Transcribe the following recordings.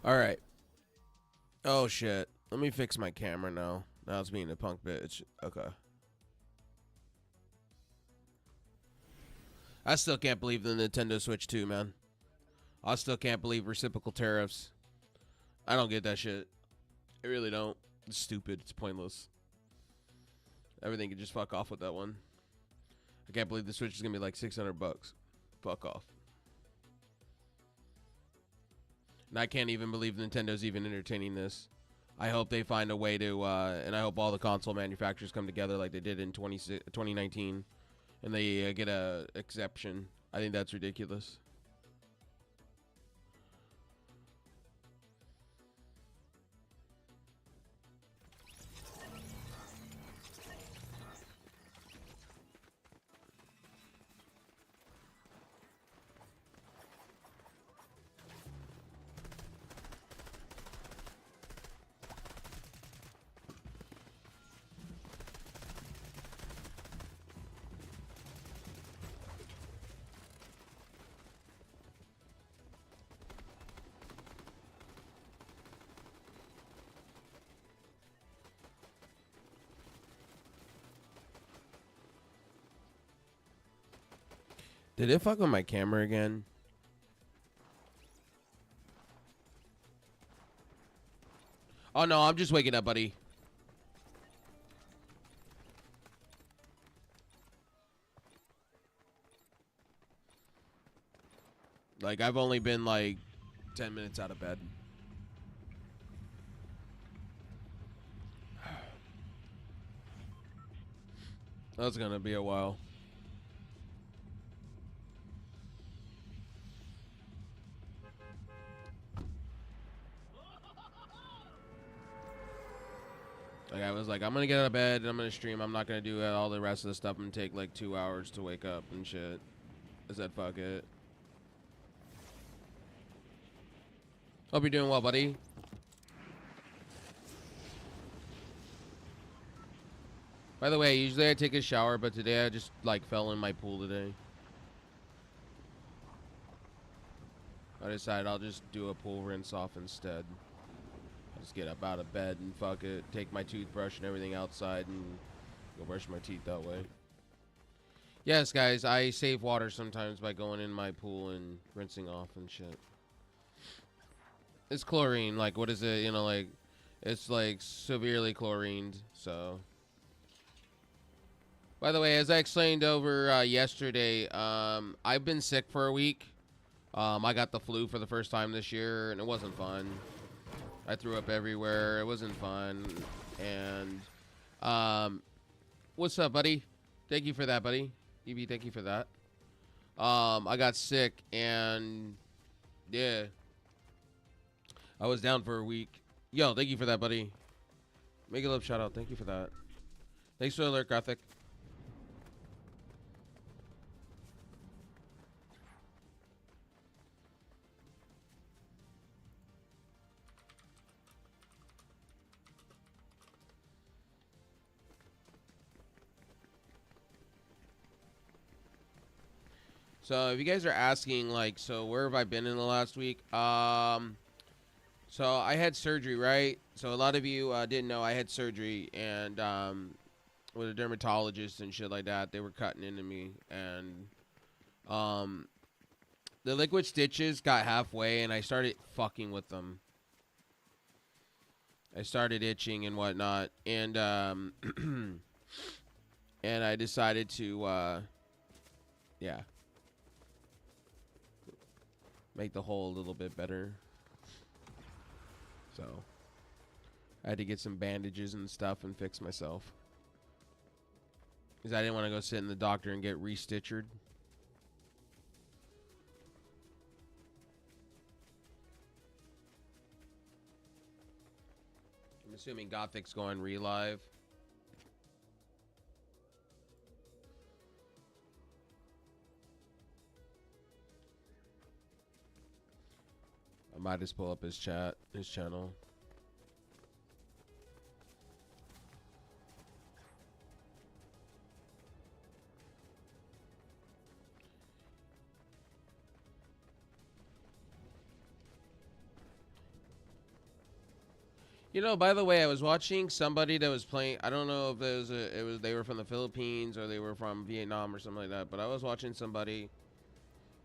All right. Oh shit. Let me fix my camera now. Now it's being a punk bitch. Okay. I still can't believe the Nintendo Switch 2, man. I still can't believe reciprocal tariffs. I don't get that shit. I really don't. It's stupid. It's pointless. Everything could just fuck off with that one. I can't believe the Switch is gonna be like $600. Fuck off. And I can't even believe Nintendo's even entertaining this. I hope they find a way to, and I hope all the console manufacturers come together like they did in 2019, and they get a exception. I think that's ridiculous. Did it fuck with my camera again? Oh no, I'm just waking up, buddy. Like, I've only been like 10 minutes out of bed. That's gonna be a while. Like, I was like, I'm gonna get out of bed and I'm gonna stream. I'm not gonna do all the rest of the stuff and take like 2 hours to wake up and shit. I said, fuck it. Hope you're doing well, buddy. By the way, usually I take a shower, but today I just like fell in my pool today. I decided I'll just do a pool rinse off instead. I'll just get up out of bed and fuck it, take my toothbrush and everything outside and go brush my teeth that way. Yes, guys, I save water sometimes by going in my pool and rinsing off and shit. It's chlorine, like, what is it, you know, like, it's like severely chlorined, so. By the way, as I explained over yesterday, I've been sick for a week. I got the flu for the first time this year, and it wasn't fun. I threw up everywhere. It wasn't fun. And, what's up, buddy? Thank you for that, buddy. EB, thank you for that. I got sick, and, yeah. I was down for a week. Yo, thank you for that, buddy. Make a love shout out. Thank you for that. Thanks for the alert, Graphic. So if you guys are asking, like, so where have I been in the last week? So I had surgery, right? So a lot of you didn't know I had surgery, and with a dermatologist and shit like that, they were cutting into me, and um, the liquid stitches got halfway, and I started fucking with them. I started itching and whatnot, and and I decided to, yeah, make the hole a little bit better. So I had to get some bandages and stuff and fix myself, because I didn't want to go sit in the doctor and get restitchered. I'm assuming Gothic's going re-live. I might just pull up his chat, his channel. You know, by the way, I was watching somebody that was playing. I don't know if it was they were from the Philippines or they were from Vietnam or something like that. But I was watching somebody.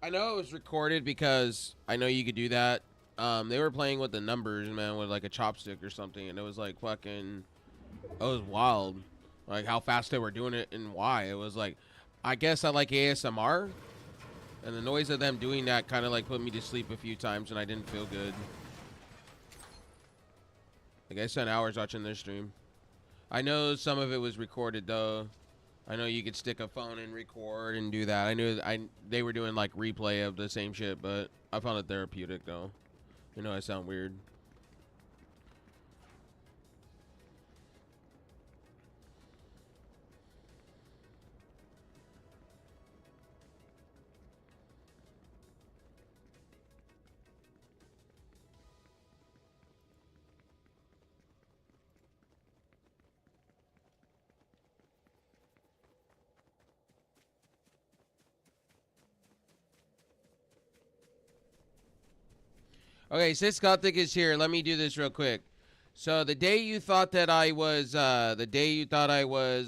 I know it was recorded because I know you could do that. They were playing with the numbers, man, with like a chopstick or something, and it was like fucking. It was wild, like how fast they were doing it and why. It was like, I guess I like ASMR, and the noise of them doing that kind of like put me to sleep a few times, and I didn't feel good. Like I spent hours watching their stream. I know some of it was recorded though. I know you could stick a phone and record and do that. I knew they were doing like replay of the same shit, but I found it therapeutic though. You know, I sound weird. Okay, since Gothic is here, let me do this real quick. So the day you thought that I was,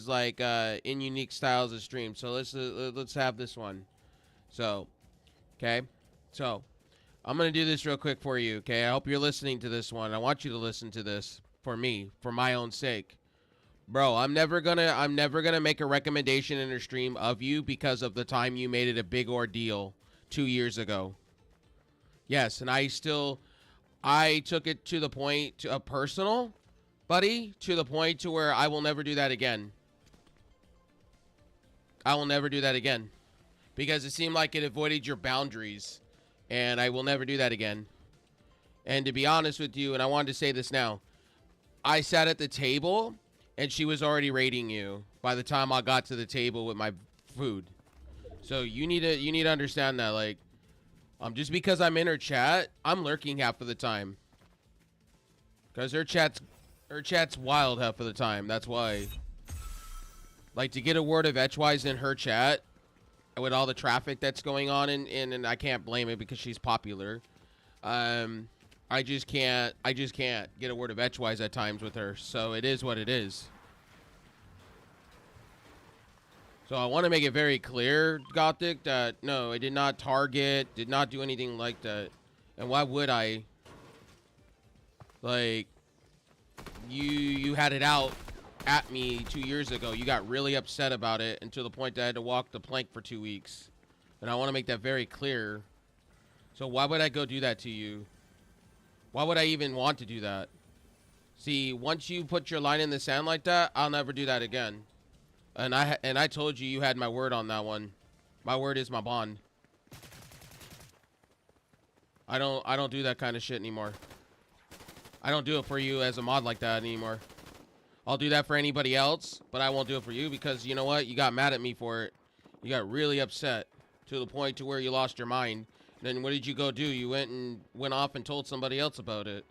like in unique styles of stream. So let's have this one. So, okay, so I'm gonna do this real quick for you. Okay, I hope you're listening to this one. I want you to listen to this for me, for my own sake, bro. I'm never gonna make a recommendation in a stream of you because of the time you made it a big ordeal 2 years ago. Yes, and I took it to the point of personal, buddy, to the point to where I will never do that again. I will never do that again because it seemed like it avoided your boundaries, and I will never do that again. And to be honest with you, and I wanted to say this now, I sat at the table and she was already rating you by the time I got to the table with my food. So you need to understand that, like, just because I'm in her chat, I'm lurking half of the time. Cause her chat's wild half of the time. That's why. Like, to get a word of edgewise in her chat, with all the traffic that's going on, and I can't blame it because she's popular. I just can't get a word of edgewise at times with her. So it is what it is. So I want to make it very clear, Gothic, that no, I did not target, did not do anything like that. And why would I? Like, you had it out at me 2 years ago. You got really upset about it, and to the point that I had to walk the plank for 2 weeks. And I want to make that very clear. So why would I go do that to you? Why would I even want to do that? See, once you put your line in the sand like that, I'll never do that again. And I told you had my word on that one. My word is my bond. I don't do that kind of shit anymore. I don't do it for you as a mod like that anymore. I'll do that for anybody else, but I won't do it for you because you know what? You got mad at me for it. You got really upset to the point to where you lost your mind. And then what did you go do? You went off and told somebody else about it.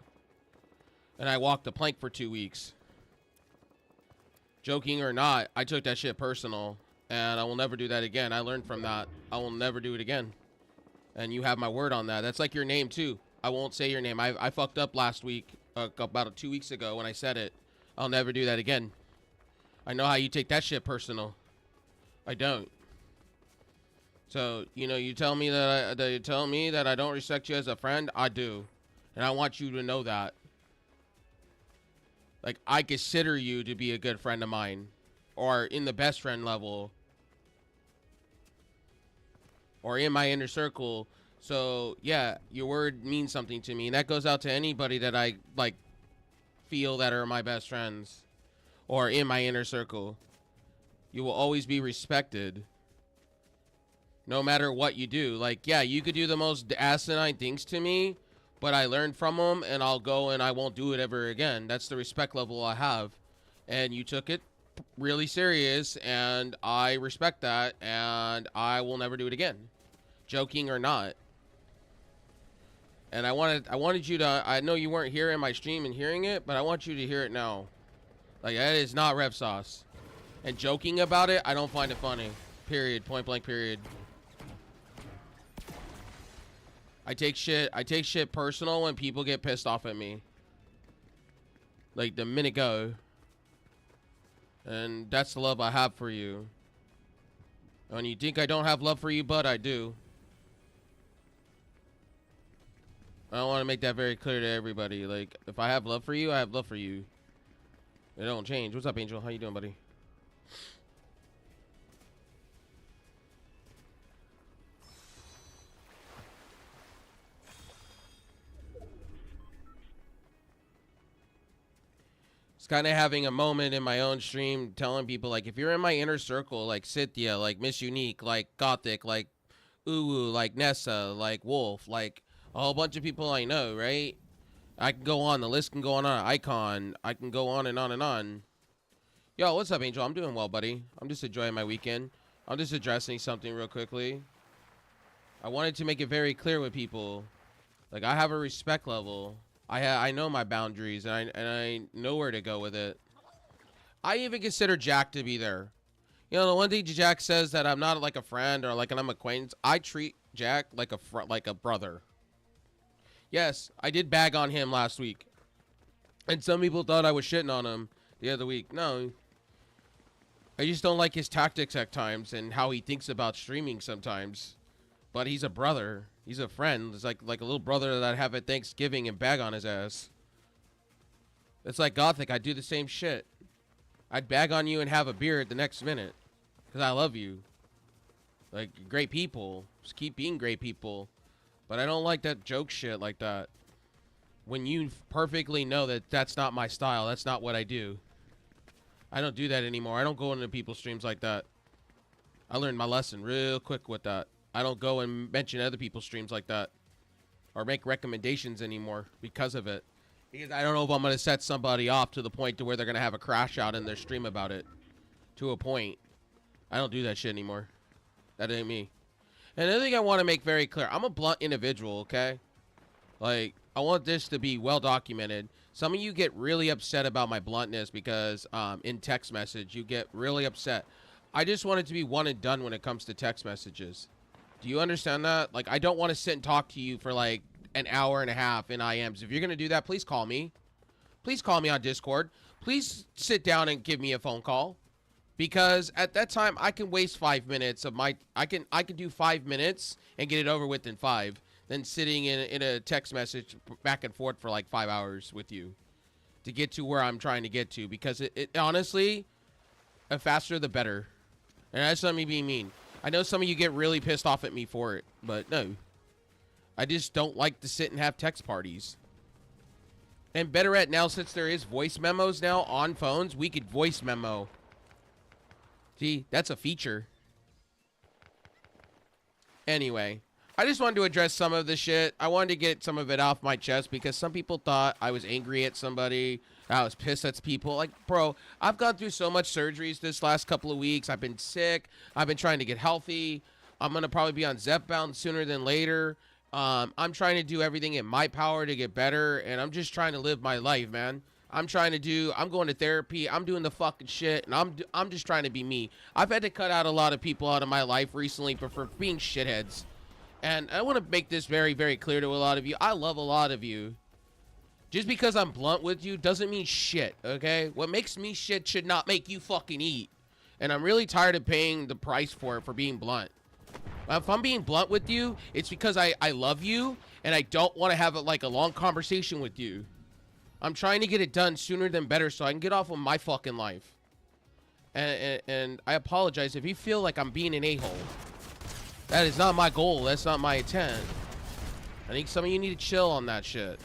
And I walked the plank for 2 weeks. Joking or not, I took that shit personal, and I will never do that again. I learned from that. I will never do it again. And you have my word on that. That's like your name, too. I won't say your name. I fucked up last week, about 2 weeks ago when I said it. I'll never do that again. I know how you take that shit personal. I don't. So, you know, you tell me that I don't respect you as a friend. I do. And I want you to know that. Like, I consider you to be a good friend of mine. Or in the best friend level. Or in my inner circle. So, yeah, your word means something to me. And that goes out to anybody that I, like, feel that are my best friends. Or in my inner circle. You will always be respected. No matter what you do. Like, yeah, you could do the most asinine things to me. But I learned from them, and I'll go and I won't do it ever again. That's the respect level I have. And you took it really serious, and I respect that, and I will never do it again. Joking or not. And I wanted you to, I know you weren't here in my stream and hearing it, but I want you to hear it now. Like, that is not Rev Sauce. And joking about it, I don't find it funny. Period. Point blank period. I take shit personal when people get pissed off at me. like the minute go. And that's the love I have for you. And you think I don't have love for you, but I do. I want to make that very clear to everybody. Like, if I have love for you, I have love for you. It don't change. What's up, Angel? How you doing, buddy? Kind of having a moment in my own stream telling people, like, if you're in my inner circle, like Cynthia, like Miss Unique, like Gothic, like Uwu, like Nessa, like Wolf, like a whole bunch of people I know, right? I can go on. The list can go on. Icon. I can go on and on and on. Yo, what's up, Angel? I'm doing well, buddy. I'm just enjoying my weekend. I'm just addressing something real quickly. I wanted to make it very clear with people. Like, I have a respect level. I know my boundaries, and I know where to go with it. I even consider Jack to be there. You know, the one thing Jack says that I'm not like a friend or like an acquaintance. I treat Jack like a brother. Yes, I did bag on him last week, and some people thought I was shitting on him the other week. No, I just don't like his tactics at times and how he thinks about streaming sometimes. But he's a brother. He's a friend. It's like a little brother that I'd have at Thanksgiving and bag on his ass. It's like Gothic. I do the same shit. I'd bag on you and have a beer at the next minute. Because I love you. Like, great people. Just keep being great people. But I don't like that joke shit like that. When you perfectly know that that's not my style. That's not what I do. I don't do that anymore. I don't go into people's streams like that. I learned my lesson real quick with that. I don't go and mention other people's streams like that. Or make recommendations anymore because of it. Because I don't know if I'm going to set somebody off to the point to where they're going to have a crash out in their stream about it. To a point. I don't do that shit anymore. That ain't me. And another thing I want to make very clear. I'm a blunt individual, okay? Like, I want this to be well documented. Some of you get really upset about my bluntness because in text message, you get really upset. I just want it to be one and done when it comes to text messages. Do you understand that? Like, I don't want to sit and talk to you for like an hour and a half in IMs. If you're going to do that, please call me. Please call me on Discord. Please sit down and give me a phone call. Because at that time, I can waste 5 minutes of my... I can do 5 minutes and get it over with in 5. Than sitting in a text message back and forth for like 5 hours with you. To get to where I'm trying to get to. Because it honestly, the faster the better. And that's not me being mean. I know some of you get really pissed off at me for it, but no. I just don't like to sit and have text parties. And better yet, now since there is voice memos now on phones, we could voice memo. See, that's a feature. Anyway, I just wanted to address some of the shit. I wanted to get some of it off my chest because some people thought I was angry at somebody. I was pissed at people. Like, bro, I've gone through so much surgeries this last couple of weeks. I've been sick. I've been trying to get healthy. I'm going to probably be on Zepbound sooner than later. I'm trying to do everything in my power to get better, and I'm just trying to live my life, man. I'm going to therapy. I'm doing the fucking shit, and I'm just trying to be me. I've had to cut out a lot of people out of my life recently for being shitheads. And I want to make this very, very clear to a lot of you. I love a lot of you. Just because I'm blunt with you doesn't mean shit, okay? What makes me shit should not make you fucking eat. And I'm really tired of paying the price for it for being blunt. If I'm being blunt with you, it's because I love you and I don't want to have a long conversation with you. I'm trying to get it done sooner than better so I can get off of my fucking life. And I apologize if you feel like I'm being an a-hole. That is not my goal. That's not my intent. I think some of you need to chill on that shit.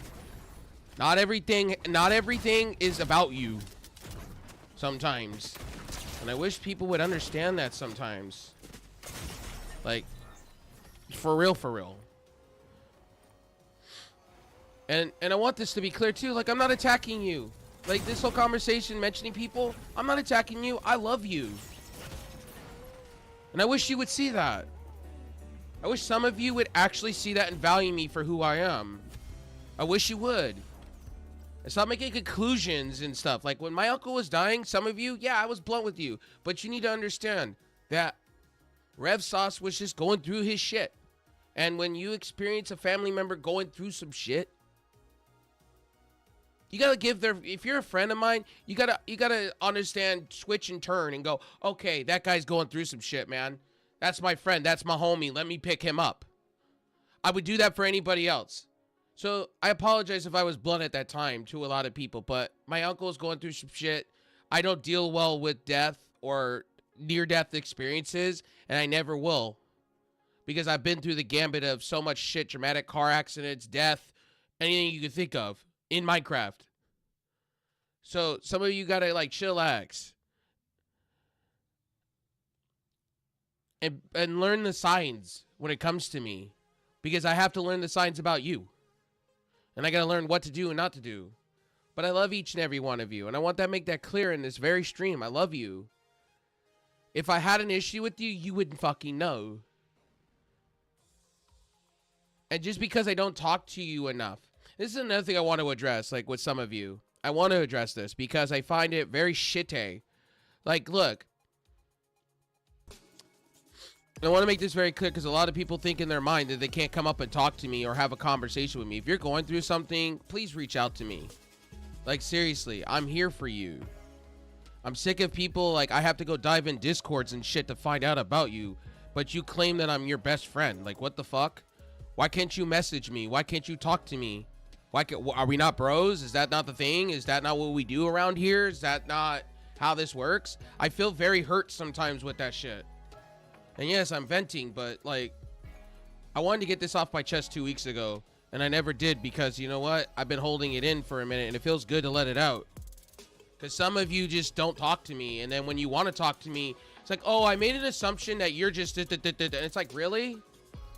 Not everything is about you. Sometimes. And I wish people would understand that sometimes. Like, for real, for real. And I want this to be clear too. Like, I'm not attacking you. Like, this whole conversation mentioning people, I'm not attacking you. I love you. And I wish you would see that. I wish some of you would actually see that and value me for who I am. I wish you would. And stop making conclusions and stuff. Like, when my uncle was dying, some of you, yeah, I was blunt with you. But you need to understand that Rev Sauce was just going through his shit. And when you experience a family member going through some shit, You gotta give their, if you're a friend of mine, you gotta understand, switch and turn and go, okay, that guy's going through some shit, man. That's my friend. That's my homie. Let me pick him up. I would do that for anybody else. So I apologize if I was blunt at that time to a lot of people, but my uncle is going through some shit. I don't deal well with death or near-death experiences, and I never will, because I've been through the gambit of so much shit, traumatic car accidents, death, anything you can think of in Minecraft. So some of you gotta like chillax and learn the signs when it comes to me, because I have to learn the signs about you, and I gotta learn what to do and not to do. But I love each and every one of you, and I want to make that clear in this very stream. I love you. If I had an issue with you, you wouldn't fucking know. And just because I don't talk to you enough. This is another thing I want to address, like with some of you. I want to address this because I find it very shitty. Like, look. I want to make this very clear because a lot of people think in their mind that they can't come up and talk to me or have a conversation with me. If you're going through something, please reach out to me. Like, seriously, I'm here for you. I'm sick of people, like, I have to go dive in Discords and shit to find out about you, but you claim that I'm your best friend. Like, what the fuck? Why can't you message me? Why can't you talk to me? Are we not bros? Is that not the thing? Is that not what we do around here? Is that not how this works? I feel very hurt sometimes with that shit. And yes, I'm venting, but, like, I wanted to get this off my chest 2 weeks ago, and I never did because, you know what? I've been holding it in for a minute, and it feels good to let it out. Because some of you just don't talk to me, and then when you want to talk to me, it's like, oh, I made an assumption that you're just... And it's like, really?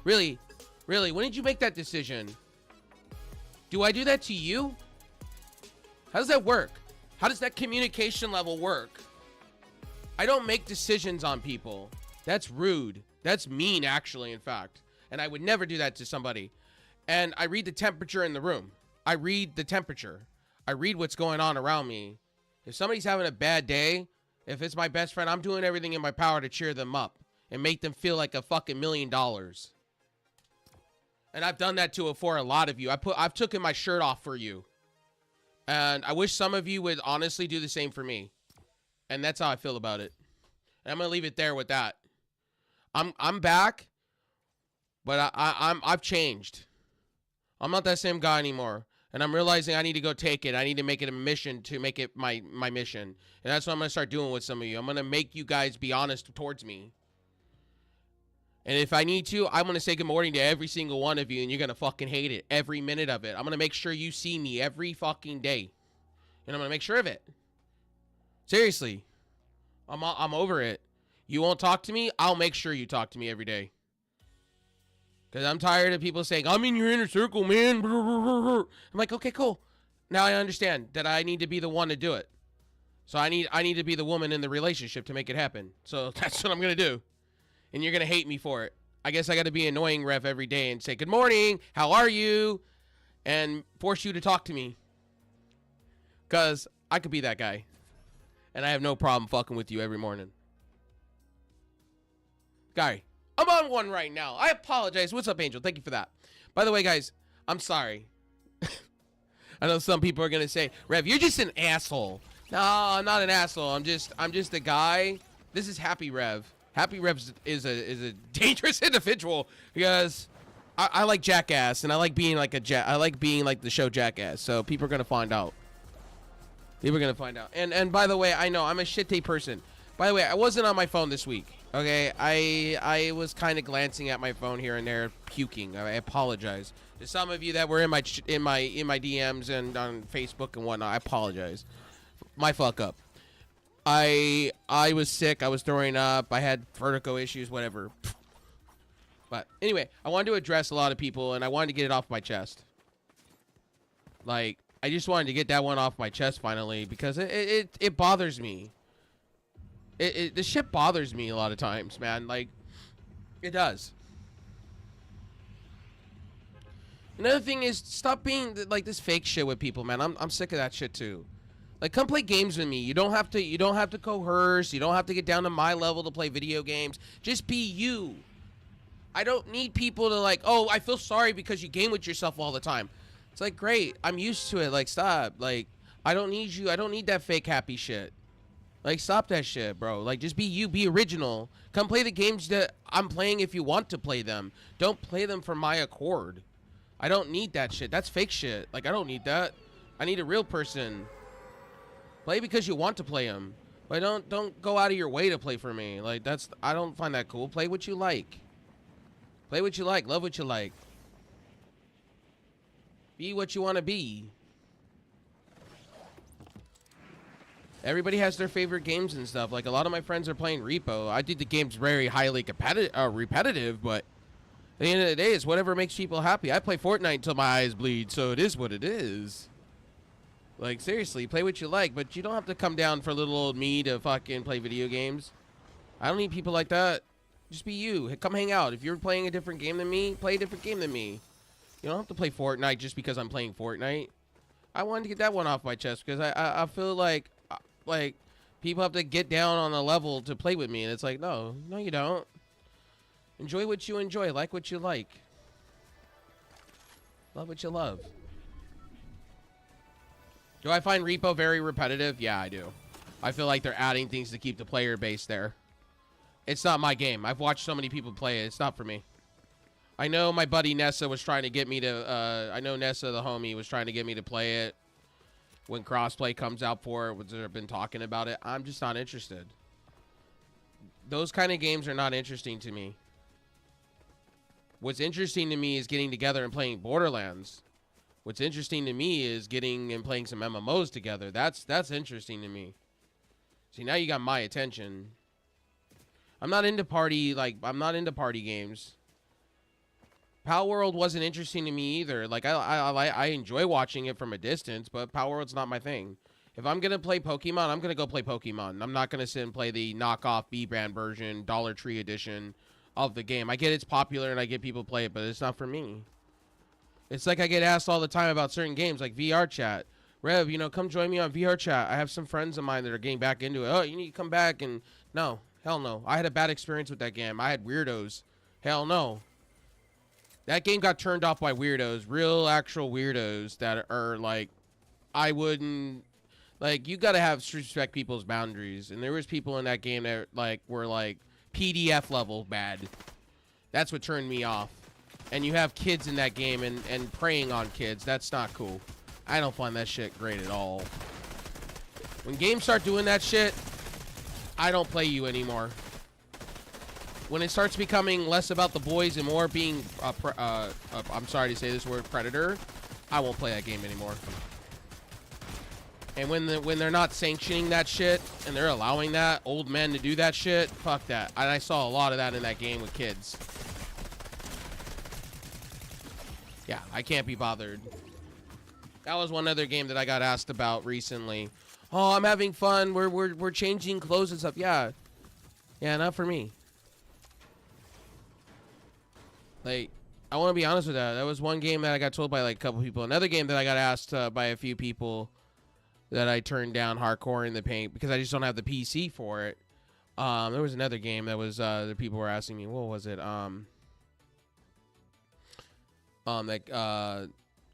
Really? Really? When did you make that decision? Do I do that to you? How does that work? How does that communication level work? I don't make decisions on people. That's rude. That's mean, actually, in fact. And I would never do that to somebody. And I read the temperature in the room. I read the temperature. I read what's going on around me. If somebody's having a bad day, if it's my best friend, I'm doing everything in my power to cheer them up and make them feel like a fucking $1 million. And I've done that for a lot of you. I've taken my shirt off for you. And I wish some of you would honestly do the same for me. And that's how I feel about it. And I'm going to leave it there with that. I'm back, but I've changed. I'm not that same guy anymore. And I'm realizing I need to go take it. I need to make it a mission to make it my mission. And that's what I'm going to start doing with some of you. I'm going to make you guys be honest towards me. And if I need to, I'm going to say good morning to every single one of you. And you're going to fucking hate it. Every minute of it. I'm going to make sure you see me every fucking day. And I'm going to make sure of it. Seriously. I'm over it. You won't talk to me? I'll make sure you talk to me every day. Because I'm tired of people saying, I'm in your inner circle, man. I'm like, okay, cool. Now I understand that I need to be the one to do it. So I need to be the woman in the relationship to make it happen. So that's what I'm going to do. And you're going to hate me for it. I guess I got to be annoying Rev every day and say, good morning, how are you? And force you to talk to me. Because I could be that guy. And I have no problem fucking with you every morning. Guy. I'm on one right now. I apologize. What's up, Angel? Thank you for that. By the way, guys, I'm sorry. I know some people are gonna say, Rev, you're just an asshole. No, I'm not an asshole. I'm just a guy. This is Happy Rev. Happy Rev is a dangerous individual because I like Jackass and I like being like the show Jackass. So people are gonna find out. People are gonna find out. And by the way, I know I'm a shitty person. By the way, I wasn't on my phone this week. Okay, I was kind of glancing at my phone here and there, puking. I apologize to some of you that were in my DMs and on Facebook and whatnot. I apologize. My fuck up. I was sick. I was throwing up. I had vertigo issues. Whatever. But anyway, I wanted to address a lot of people, and I wanted to get it off my chest. Like, I just wanted to get that one off my chest finally because it bothers me. This shit bothers me a lot of times, man. Like, it does. Another thing is, stop being like this fake shit with people, man. I'm sick of that shit too. Like, come play games with me. You don't have to coerce. You don't have to get down to my level to play video games. Just be you. I don't need people to like, oh, I feel sorry because you game with yourself all the time. It's like, great, I'm used to it. Like, stop. Like, I don't need you. I don't need that fake happy shit. Like, stop that shit, bro. Like, just be you. Be original. Come play the games that I'm playing if you want to play them. Don't play them for my accord. I don't need that shit. That's fake shit. Like, I don't need that. I need a real person. Play because you want to play them. But don't go out of your way to play for me. Like, I don't find that cool. Play what you like. Play what you like. Love what you like. Be what you want to be. Everybody has their favorite games and stuff. Like, a lot of my friends are playing Repo. I think the game's very highly repetitive, but at the end of the day, it's whatever makes people happy. I play Fortnite until my eyes bleed, so it is what it is. Like, seriously, play what you like, but you don't have to come down for little old me to fucking play video games. I don't need people like that. Just be you. Come hang out. If you're playing a different game than me, play a different game than me. You don't have to play Fortnite just because I'm playing Fortnite. I wanted to get that one off my chest because I feel like people have to get down on a level to play with me, and it's like, no, you don't. Enjoy what you enjoy. Like what you like. Love what you love. Do I find Repo very repetitive? Yeah, I do. I feel like they're adding things to keep the player base there. It's not my game. I've watched so many people play it. It's not for me. I know my buddy Nessa was trying to get me to, I know Nessa, the homie, was trying to get me to play it when crossplay comes out for it. They've been talking about it. I'm just not interested. Those kind of games are not interesting to me. What's interesting to me is getting together and playing Borderlands. What's interesting to me is getting and playing some MMOs together. That's interesting to me. See, now you got my attention. I'm not into party games. Power World wasn't interesting to me either. Like, I enjoy watching it from a distance, but Power World's not my thing. If I'm gonna play Pokemon, I'm gonna go play Pokemon. I'm not gonna sit and play the knockoff B-brand version, Dollar Tree edition of the game. I get it's popular and I get people play it, but it's not for me. It's like I get asked all the time about certain games, like VR Chat. Rev, come join me on VR Chat. I have some friends of mine that are getting back into it. Oh, you need to come back. And no, hell no. I had a bad experience with that game. I had weirdos. Hell no. That game got turned off by weirdos, real actual weirdos that are like, I wouldn't, like, you got to respect people's boundaries. And there was people in that game that were like PDF level bad. That's what turned me off. And you have kids in that game and preying on kids. That's not cool. I don't find that shit great at all. When games start doing that shit, I don't play you anymore. When it starts becoming less about the boys and more being, I'm sorry to say this word, predator, I won't play that game anymore. And when they're not sanctioning that shit and they're allowing that old men to do that shit, fuck that. And I saw a lot of that in that game with kids. Yeah, I can't be bothered. That was one other game that I got asked about recently. Oh, I'm having fun. We're changing clothes and stuff. Yeah, not for me. Like, I want to be honest with that. That was one game that I got told by like a couple people. Another game that I got asked by a few people that I turned down hardcore in the paint because I just don't have the PC for it. There was another game that was the people were asking me. What was it?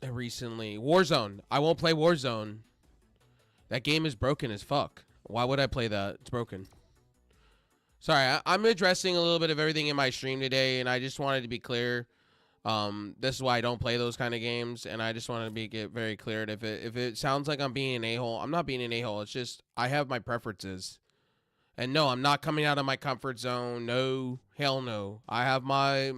Recently, Warzone. I won't play Warzone. That game is broken as fuck. Why would I play that? It's broken. Sorry, I'm addressing a little bit of everything in my stream today, and I just wanted to be clear. This is why I don't play those kind of games, and I just wanted to get very clear. If it sounds like I'm being an a-hole, I'm not being an a-hole. It's just I have my preferences. And no, I'm not coming out of my comfort zone. No, hell no. I have my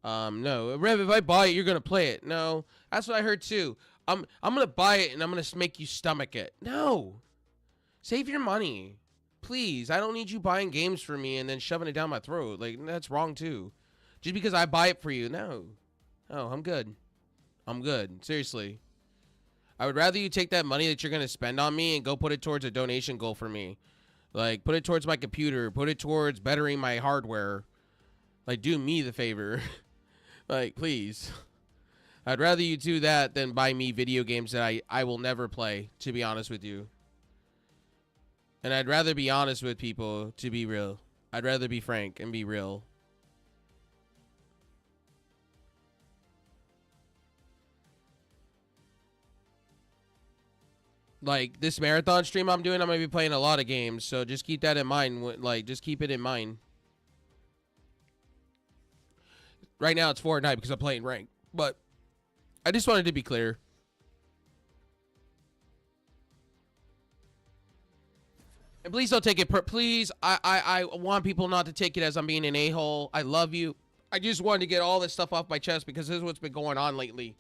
no. Rev, if I buy it, you're gonna play it. No, that's what I heard too. I'm gonna buy it and I'm gonna make you stomach it. No, save your money, please. I don't need you buying games for me and then shoving it down my throat. Like, that's wrong too. Just because I buy it for you, no. Oh, I'm good. I'm good. Seriously, I would rather you take that money that you're gonna spend on me and go put it towards a donation goal for me. Like, put it towards my computer. Put it towards bettering my hardware. Like, do me the favor. Like, please. I'd rather you do that than buy me video games that I will never play, to be honest with you. And I'd rather be honest with people, to be real. I'd rather be frank and be real. like this marathon stream I'm doing, I'm gonna be playing a lot of games, so just keep that in mind. Like, just keep it in mind. Right now it's Fortnite because I'm playing ranked, but I just wanted to be clear. And please don't take it. Please, I want people not to take it as I'm being an a-hole. I love you. I just wanted to get all this stuff off my chest because this is what's been going on lately.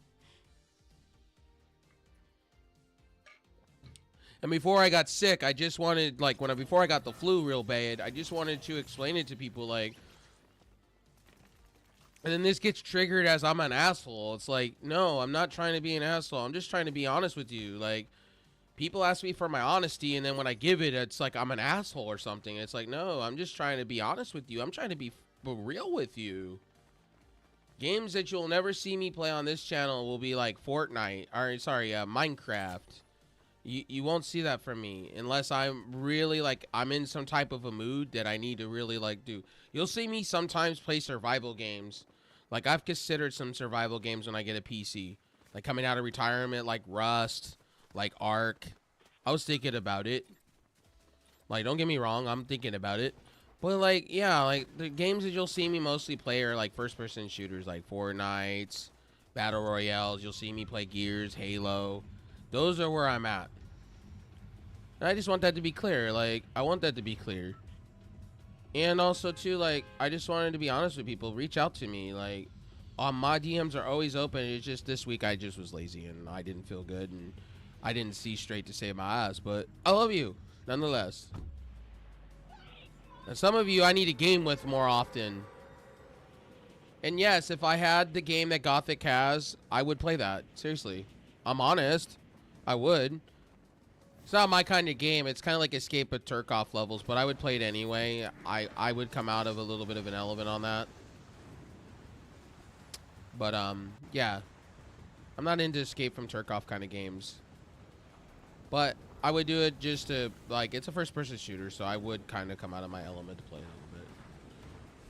And before I got sick, I just wanted, like, before I got the flu real bad, I just wanted to explain it to people, like, and then this gets triggered as I'm an asshole. It's like, no, I'm not trying to be an asshole. I'm just trying to be honest with you. Like, people ask me for my honesty, and then when I give it, it's like I'm an asshole or something. It's like, no, I'm just trying to be honest with you. I'm trying to be real with you. Games that you'll never see me play on this channel will be like Fortnite, or sorry, Minecraft. You won't see that from me unless I'm really, like, I'm in some type of a mood that I need to really, like, do. You'll see me sometimes play survival games. Like, I've considered some survival games when I get a PC. Like, coming out of retirement, like Rust, like Ark. I was thinking about it. Like, don't get me wrong, I'm thinking about it. But, like, yeah, like, the games that you'll see me mostly play are, like, first-person shooters, like Fortnite, Battle Royales. You'll see me play Gears, Halo. Those are where I'm at. And I just want that to be clear. Like, I want that to be clear. And also, too, like, I just wanted to be honest with people. Reach out to me. Like, my DMs are always open. It's just this week I just was lazy and I didn't feel good. And I didn't see straight to save my ass. But I love you, nonetheless. And some of you I need to game with more often. And yes, if I had the game that Gothic has, I would play that. Seriously. I'm honest. I would. It's not my kind of game. It's kind of like Escape at Tarkov levels, but I would play it anyway. I would come out of a little bit of an element on that. But, yeah. I'm not into Escape from Tarkov kind of games. But I would do it just to, like, it's a first-person shooter, so I would kind of come out of my element to play a little bit.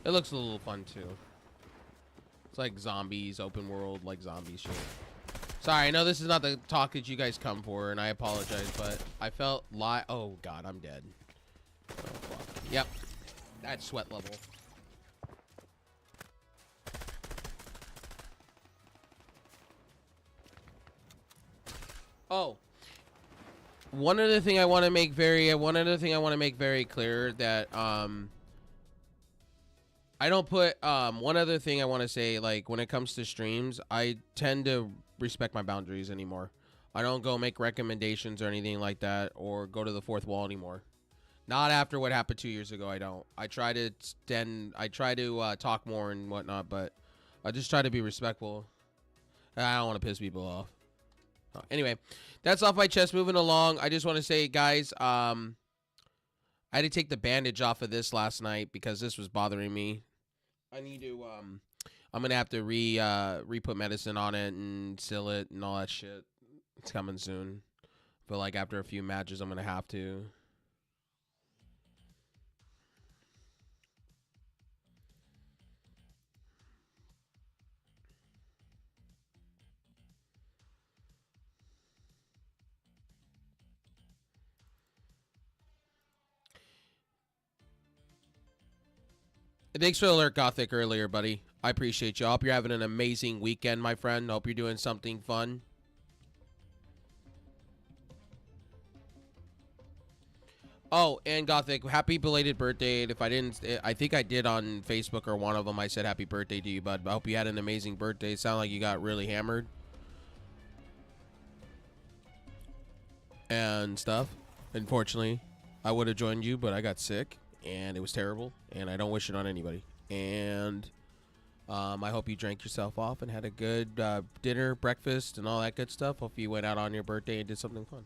It looks a little fun, too. It's like zombies, open world, like zombie shit. Sorry, I know this is not the talk that you guys come for, and I apologize, but I felt oh, God, I'm dead. Oh, fuck. Yep. That's sweat level. Oh. One other thing I want to make very clear that, I don't put, one other thing I want to say, like, when it comes to streams, I tend to respect my boundaries anymore. I don't go make recommendations or anything like that, or go to the fourth wall anymore. Not after what happened 2 years ago, I don't. I try to talk more and whatnot, but I just try to be respectful. I don't want to piss people off. Anyway, that's off my chest. Moving along, I just want to say, guys, I had to take the bandage off of this last night because this was bothering me. I need to, I'm going to have to re-put medicine on it and seal it and all that shit. It's coming soon. But, like, after a few matches, I'm going to have to. Thanks for the alert, Gothic, earlier, buddy. I appreciate you. I hope you're having an amazing weekend, my friend. I hope you're doing something fun. Oh, and Gothic, happy belated birthday. And if I didn't, I think I did on Facebook or one of them. I said happy birthday to you, bud. I hope you had an amazing birthday. It sounded like you got really hammered and stuff. Unfortunately, I would have joined you, but I got sick and it was terrible. And I don't wish it on anybody. And I hope you drank yourself off and had a good dinner, breakfast, and all that good stuff. Hope you went out on your birthday and did something fun.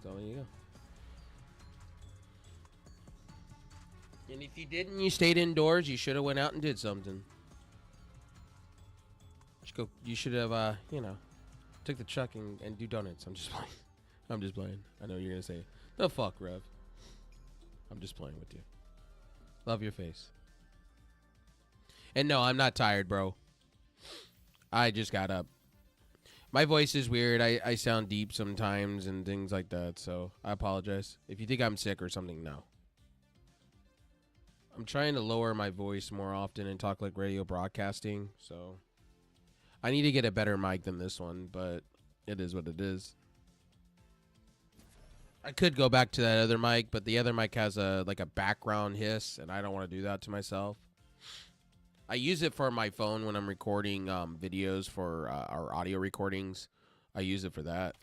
So there you go. And if you didn't, you stayed indoors, you should have went out and did something. You should have, you know, took the truck and do donuts. I'm just playing. I'm just playing. I know you're going to say, the fuck, Rev. I'm just playing with you. Love your face. And no, I'm not tired, bro. I just got up. My voice is weird. I sound deep sometimes and things like that. So I apologize. If you think I'm sick or something, no. I'm trying to lower my voice more often and talk like radio broadcasting. So I need to get a better mic than this one, but it is what it is. I could go back to that other mic, but the other mic has a background hiss, and I don't want to do that to myself. I use it for my phone when I'm recording videos for our audio recordings. I use it for that.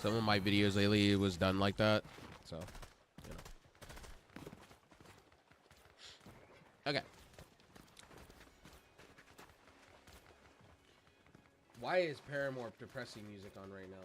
Some of my videos lately it was done like that. So, you know. Okay. Why is Paramore depressing music on right now?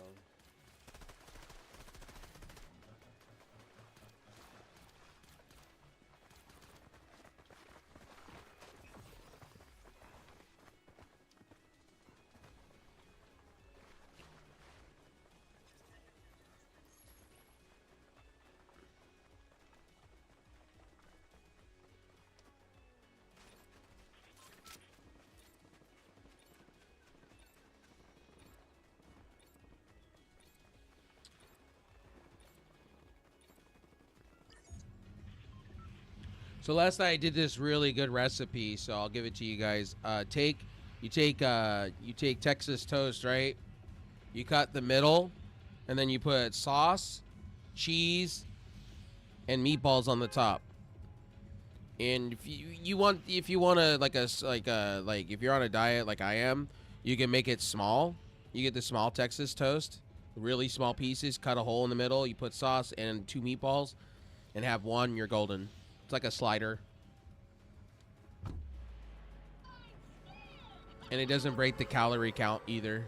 So last night I did this really good recipe, so I'll give it to you guys. You take Texas toast, right? You cut the middle, and then you put sauce, cheese, and meatballs on the top. And if you want to if you're on a diet like I am, you can make it small. You get the small Texas toast, really small pieces, cut a hole in the middle. You put sauce and 2 meatballs, and have one. You're golden. It's like a slider. And it doesn't break the calorie count either.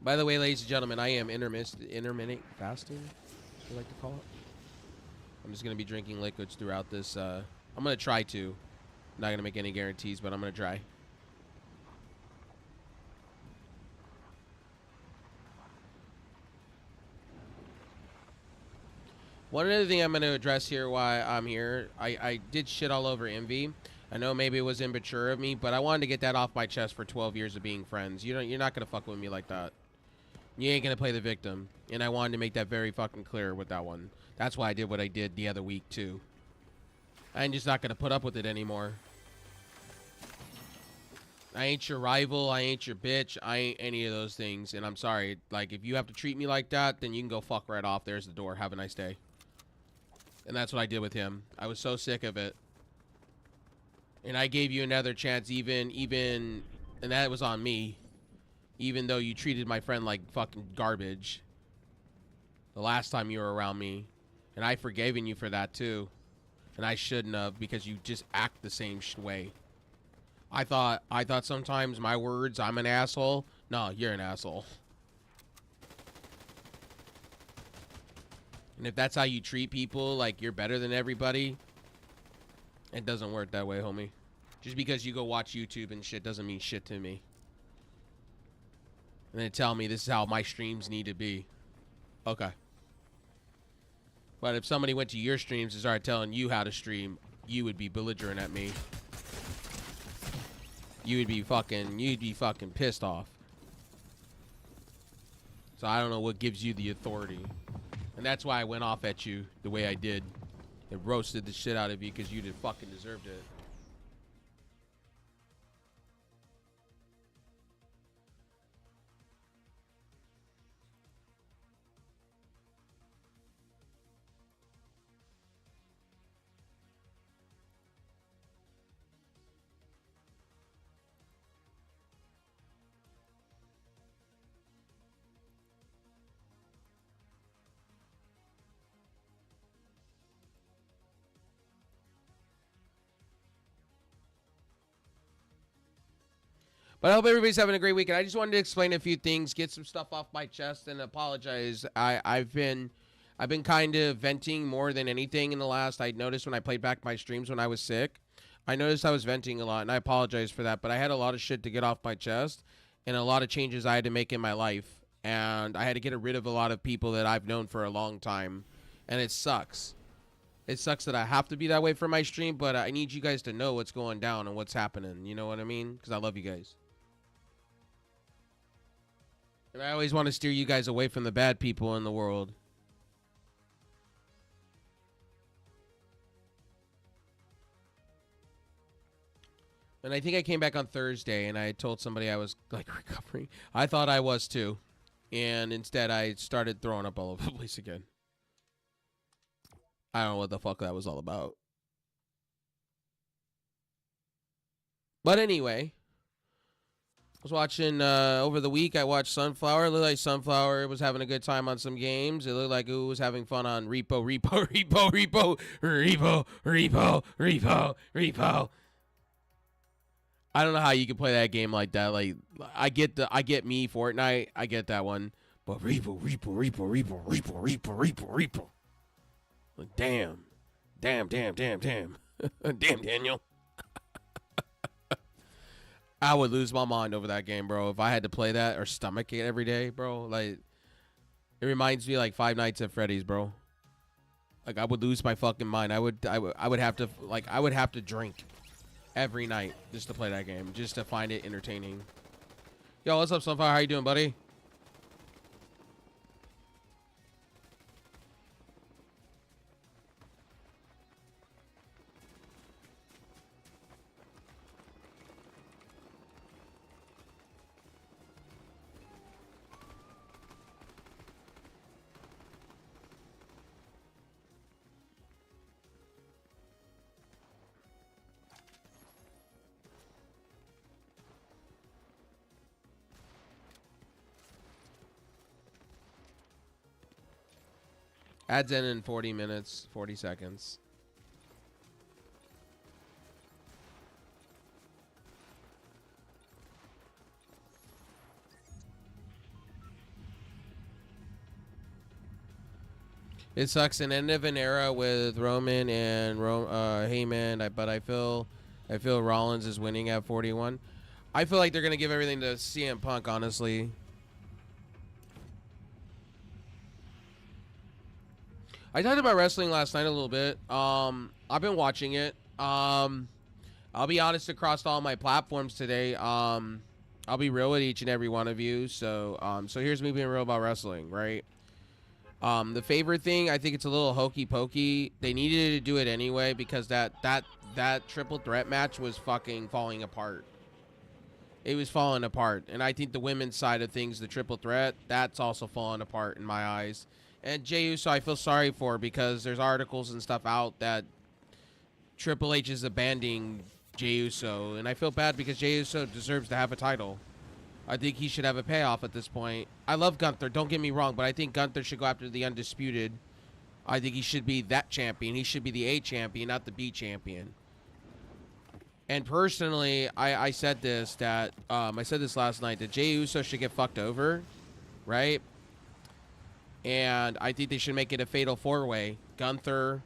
By the way, ladies and gentlemen, I am intermittent fasting, as we like to call it. I'm just going to be drinking liquids throughout this. I'm going to try to. I'm not going to make any guarantees, but I'm going to try. One other thing I'm going to address here while I'm here, I did shit all over Envy. I know maybe it was immature of me, but I wanted to get that off my chest for 12 years of being friends. You're not going to fuck with me like that. You ain't going to play the victim. And I wanted to make that very fucking clear with that one. That's why I did what I did the other week, too. I'm just not going to put up with it anymore. I ain't your rival. I ain't your bitch. I ain't any of those things. And I'm sorry. Like, if you have to treat me like that, then you can go fuck right off. There's the door. Have a nice day. And that's what I did with him. I was so sick of it. And I gave you another chance and that was on me. Even though you treated my friend like fucking garbage. The last time you were around me. And I forgiven you for that too. And I shouldn't have, because you just act the same way. I thought sometimes my words, I'm an asshole. No, you're an asshole. And if that's how you treat people, like you're better than everybody, it doesn't work that way, homie. Just because you go watch YouTube and shit doesn't mean shit to me. And then tell me this is how my streams need to be. Okay. But if somebody went to your streams and started telling you how to stream, you would be belligerent at me. You'd be fucking pissed off. So I don't know what gives you the authority. And that's why I went off at you the way I did. And roasted the shit out of you because you did fucking deserved it. But I hope everybody's having a great weekend. I just wanted to explain a few things, get some stuff off my chest, and apologize. I've been kind of venting more than anything in the last. I noticed when I played back my streams when I was sick, I noticed I was venting a lot, and I apologize for that. But I had a lot of shit to get off my chest, and a lot of changes I had to make in my life, and I had to get rid of a lot of people that I've known for a long time, and it sucks. It sucks that I have to be that way for my stream, but I need you guys to know what's going down and what's happening. You know what I mean? Because I love you guys. And I always want to steer you guys away from the bad people in the world. And I think I came back on Thursday and I told somebody I was like recovering. I thought I was too. And instead I started throwing up all over the place again. I don't know what the fuck that was all about. But anyway, I was watching over the week. I watched Sunflower. It looked like Sunflower was having a good time on some games. It looked like it was having fun on Repo. I don't know how you can play that game like that. Like I get me Fortnite. I get that one. But Repo. Like, damn, damn, Daniel. I would lose my mind over that game, bro. If I had to play that or stomach it every day, bro. Like, it reminds me like Five Nights at Freddy's, bro. Like, I would lose my fucking mind. I would have to drink every night just to play that game, just to find it entertaining. Yo, what's up, Sunfire? How you doing, buddy? Adds in 40 minutes, 40 seconds. It sucks an end of an era with Roman and Heyman, but I feel Rollins is winning at 41. I feel like they're gonna give everything to CM Punk, honestly. I talked about wrestling last night a little bit. I've been watching it. I'll be honest, across all my platforms today. I'll be real with each and every one of you. So here's me being real about wrestling, right? The favorite thing, I think it's a little hokey pokey. They needed to do it anyway because that triple threat match was fucking falling apart. It was falling apart, and I think the women's side of things, the triple threat, that's also falling apart in my eyes. And Jey Uso, I feel sorry for because there's articles and stuff out that Triple H is abandoning Jey Uso, and I feel bad because Jey Uso deserves to have a title. I think he should have a payoff at this point. I love Gunther, don't get me wrong, but I think Gunther should go after the Undisputed. I think he should be that champion. He should be the A champion, not the B champion. And personally, I said this last night, that Jey Uso should get fucked over, right? And I think they should make it a fatal four-way. Gunther.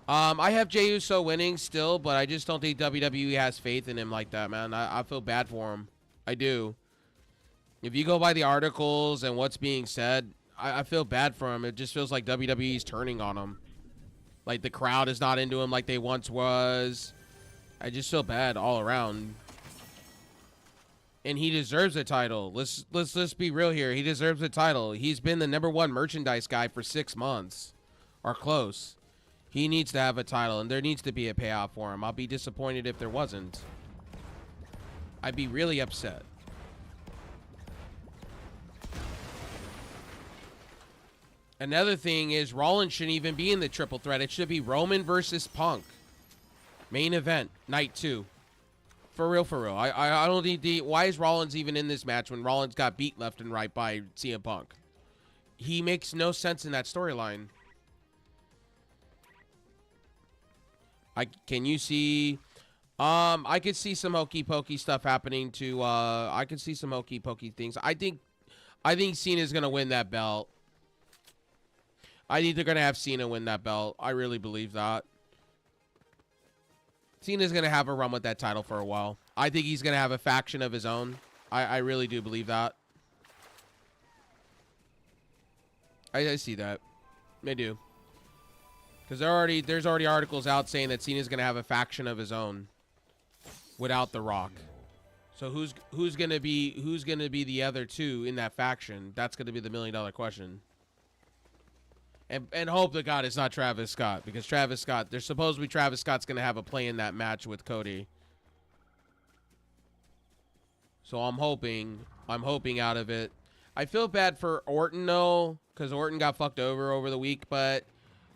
I have Jey Uso winning still, but I just don't think WWE has faith in him like that, man. I feel bad for him. I do. If you go by the articles and what's being said, I feel bad for him. It just feels like WWE's turning on him. Like the crowd is not into him like they once was. I just feel bad all around. And he deserves a title. Let's be real here. He deserves a title. He's been the #1 merchandise guy for 6 months or close. He needs to have a title, and there needs to be a payoff for him. I'll be disappointed if there wasn't. I'd be really upset. Another thing is Rollins shouldn't even be in the triple threat. It should be Roman versus Punk. Main event, night 2. For real, for real. I don't need why is Rollins even in this match when Rollins got beat left and right by CM Punk? He makes no sense in that storyline. Can you see? I could see some hokey pokey stuff happening to. I could see some hokey pokey things. I think Cena's gonna win that belt. I think they're gonna have Cena win that belt. I really believe that. Cena's going to have a run with that title for a while. I think he's going to have a faction of his own. I really do believe that. I see that. They do. Because there's already articles out saying that Cena's gonna have a faction of his own without The Rock. So who's gonna be the other two in that faction? That's gonna be the $1 million question. And hope to God it's not Travis Scott, because Travis Scott, there's supposed to be Travis Scott's gonna have a play in that match with Cody. So I'm hoping out of it. I feel bad for Orton though, because Orton got fucked over the week, but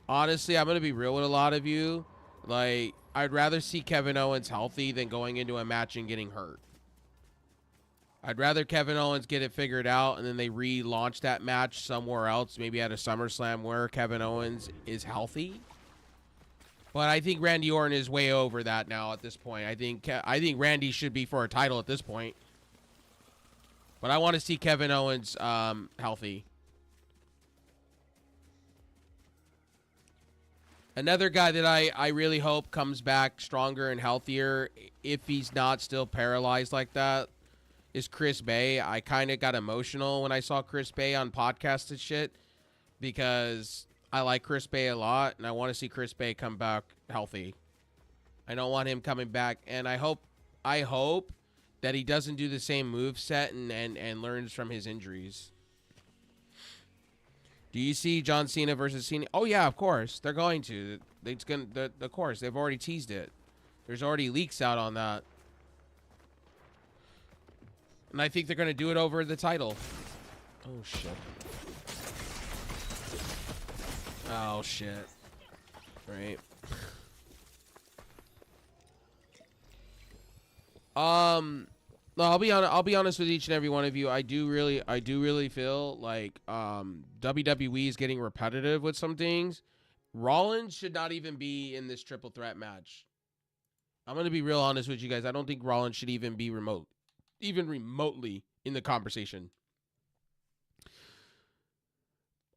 honestly, I'm going to be real with a lot of you. Like, I'd rather see Kevin Owens healthy than going into a match and getting hurt. I'd rather Kevin Owens get it figured out and then they relaunch that match somewhere else, maybe at a SummerSlam where Kevin Owens is healthy. But I think Randy Orton is way over that now at this point. I think Randy should be for a title at this point. But I want to see Kevin Owens healthy. Another guy that I really hope comes back stronger and healthier, if he's not still paralyzed like that, is Chris Bay. I kind of got emotional when I saw Chris Bay on podcasts and shit, because I like Chris Bay a lot, and I want to see Chris Bay come back healthy. I don't want him coming back, and I hope that he doesn't do the same move set and learns from his injuries. Do you see John Cena versus Cena? Oh yeah, of course. They're going to. Of course, they've already teased it. There's already leaks out on that. And I think they're going to do it over the title. Oh shit. Oh shit. Right. No, I'll be honest with each and every one of you. I do really feel like WWE is getting repetitive with some things. Rollins should not even be in this triple threat match. I'm going to be real honest with you guys. I don't think Rollins should even be remotely in the conversation.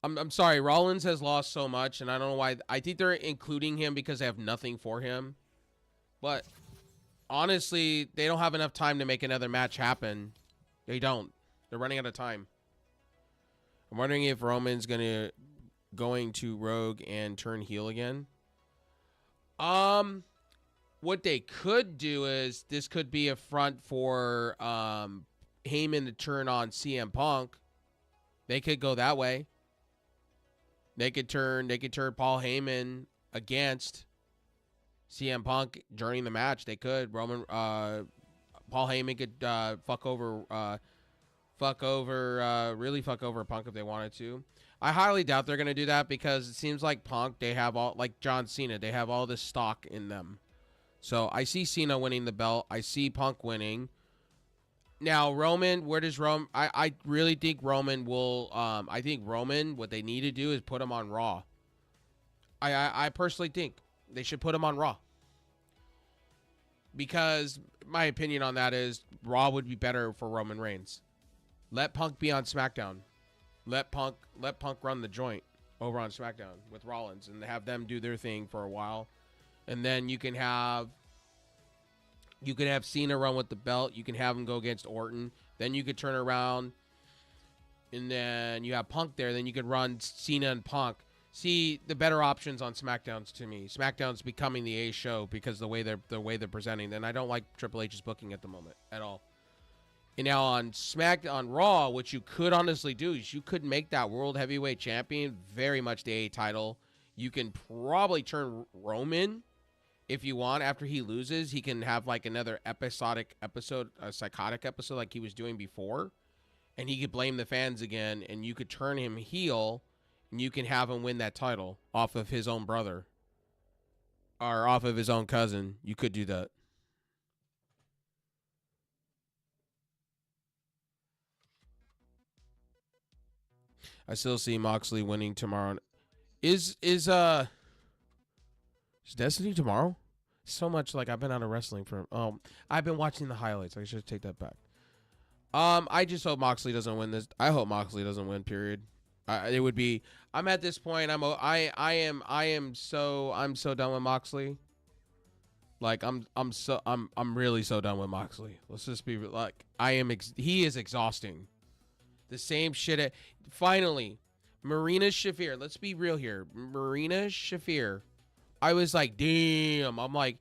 I'm sorry, Rollins has lost so much, and I don't know why. I think they're including him because they have nothing for him. But honestly, they don't have enough time to make another match happen. They don't. They're running out of time. I'm wondering if Roman's going to Rogue and turn heel again. What they could do is this could be a front for Heyman to turn on CM Punk. They could go that way. They could turn Paul Heyman against CM Punk during the match. They could. Paul Heyman could really fuck over Punk if they wanted to. I highly doubt they're going to do that, because it seems like Punk, they have all, like John Cena, they have all this stock in them. So I see Cena winning the belt. I see Punk winning. Now, Roman, where does Roman... I really think Roman will... I think Roman, what they need to do is put him on Raw. I personally think they should put him on Raw. Because my opinion on that is Raw would be better for Roman Reigns. Let Punk be on SmackDown. Let Punk run the joint over on SmackDown with Rollins, and have them do their thing for a while. And then you can have Cena run with the belt. You can have him go against Orton. Then you could turn around, and then you have Punk there. Then you could run Cena and Punk. See, the better options on SmackDown's to me. SmackDown's becoming the A show because the way they're presenting. Then I don't like Triple H's booking at the moment at all. And now on Raw, what you could honestly do is you could make that World Heavyweight Champion very much the A title. You can probably turn Roman, if you want, after he loses. He can have like another psychotic episode like he was doing before. And he could blame the fans again, and you could turn him heel, and you can have him win that title off of his own brother. Or off of his own cousin. You could do that. I still see Moxley winning tomorrow. Is Destiny tomorrow? So much, like, I've been out of wrestling for... I've been watching the highlights. I should take that back. I just hope Moxley doesn't win this. I hope Moxley doesn't win, period. It would be... I'm at this point, I'm so done with Moxley. Like, I'm really so done with Moxley. Let's just be like, he is exhausting. The same shit. Finally, Marina Shafir. Let's be real here. Marina Shafir. I was like, damn. I'm like,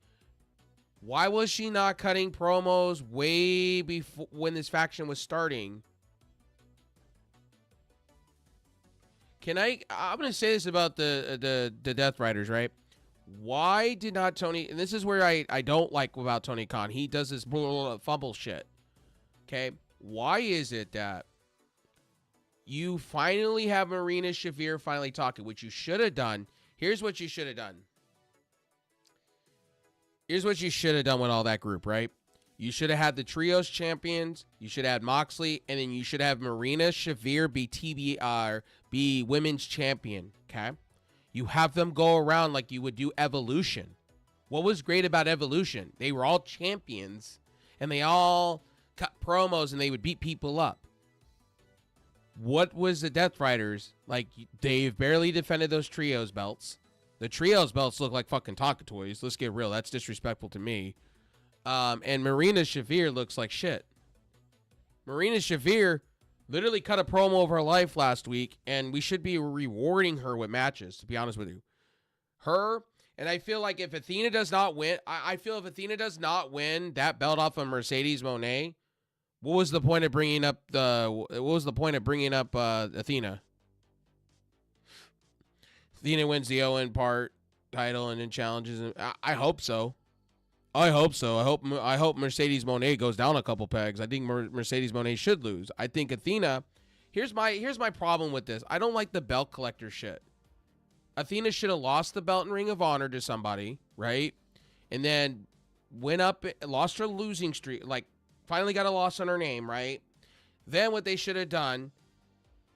why was she not cutting promos way before when this faction was starting? I'm going to say this about the Death Riders, right? Why did not Tony, and this is where I don't like about Tony Khan. He does this fumble shit. Okay? Why is it that you finally have Marina Shafir finally talking, which you should have done? Here's what you should have done. Here's what you should have done with all that group, right? You should have had the Trios champions. You should have had Moxley. And then you should have Marina Shafir be TBR, be women's champion, okay? You have them go around like you would do Evolution. What was great about Evolution? They were all champions. And they all cut promos and they would beat people up. What was the Death Riders? Like, they've barely defended those Trios belts. The Trios belts look like fucking Tonka toys. Let's get real. That's disrespectful to me. And Marina Shafir looks like shit. Marina Shafir literally cut a promo of her life last week, and we should be rewarding her with matches, to be honest with you. Her, and I feel like if Athena does not win, I feel if Athena does not win that belt off of Mercedes Moné, what was the point of bringing up Athena? Athena wins the Owen part title and then challenges. I hope so. I hope so. I hope Mercedes Moné goes down a couple pegs. I think Mercedes Moné should lose. I think Athena. Here's my problem with this. I don't like the belt collector shit. Athena should have lost the belt in Ring of Honor to somebody, right? And then went up, lost her losing streak, like finally got a loss on her name, right? Then what they should have done,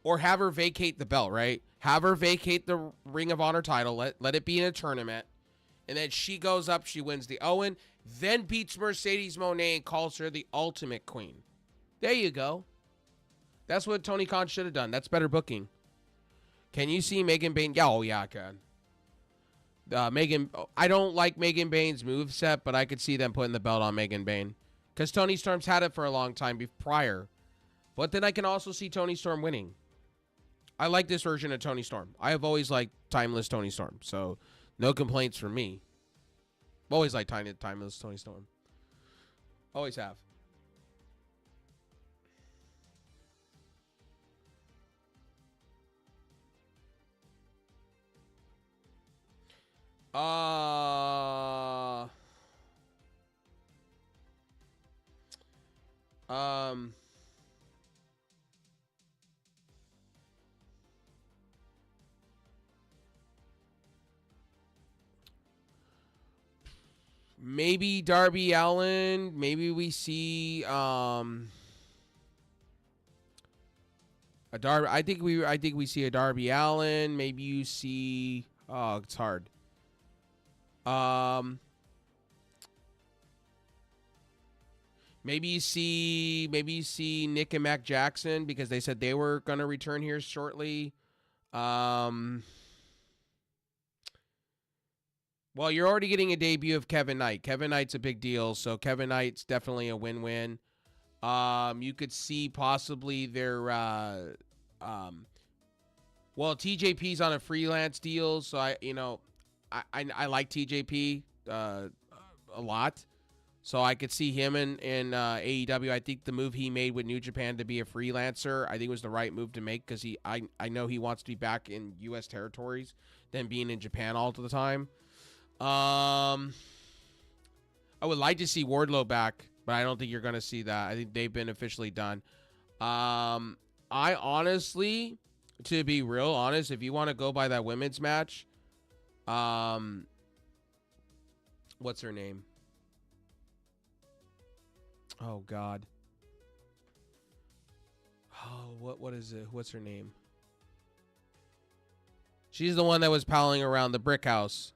or have her vacate the belt, right? Have her vacate the Ring of Honor title. Let it be in a tournament. And then she goes up, she wins the Owen, then beats Mercedes Moné and calls her the Ultimate Queen. There you go. That's what Tony Khan should have done. That's better booking. Can you see Megan Bayne? Yeah, oh yeah, I can. I don't like Megan Bayne's moveset, but I could see them putting the belt on Megan Bayne. Because Tony Storm's had it for a long time prior. But then I can also see Tony Storm winning. I like this version of Tony Storm. I have always liked Timeless Tony Storm, so no complaints from me. Always liked Timeless Tony Storm. Always have. Maybe Darby Allin. Maybe we see a Darby. I think we see a Darby Allin. Maybe you see. Oh, it's hard. Maybe you see Nick and Mac Jackson because they said they were gonna return here shortly. Well, you're already getting a debut of Kevin Knight. Kevin Knight's a big deal, so Kevin Knight's definitely a win-win. You could see possibly their well, TJP's on a freelance deal, so I like TJP a lot. So I could see him in AEW. I think the move he made with New Japan to be a freelancer, I think was the right move to make because I know he wants to be back in U.S. territories than being in Japan all the time. I would like to see Wardlow back, but I don't think you're going to see that. I think they've been officially done. I honestly, to be real honest, if you want to go by that women's match, what's her name? Oh God. Oh, what is it? What's her name? She's the one that was palling around the brick house.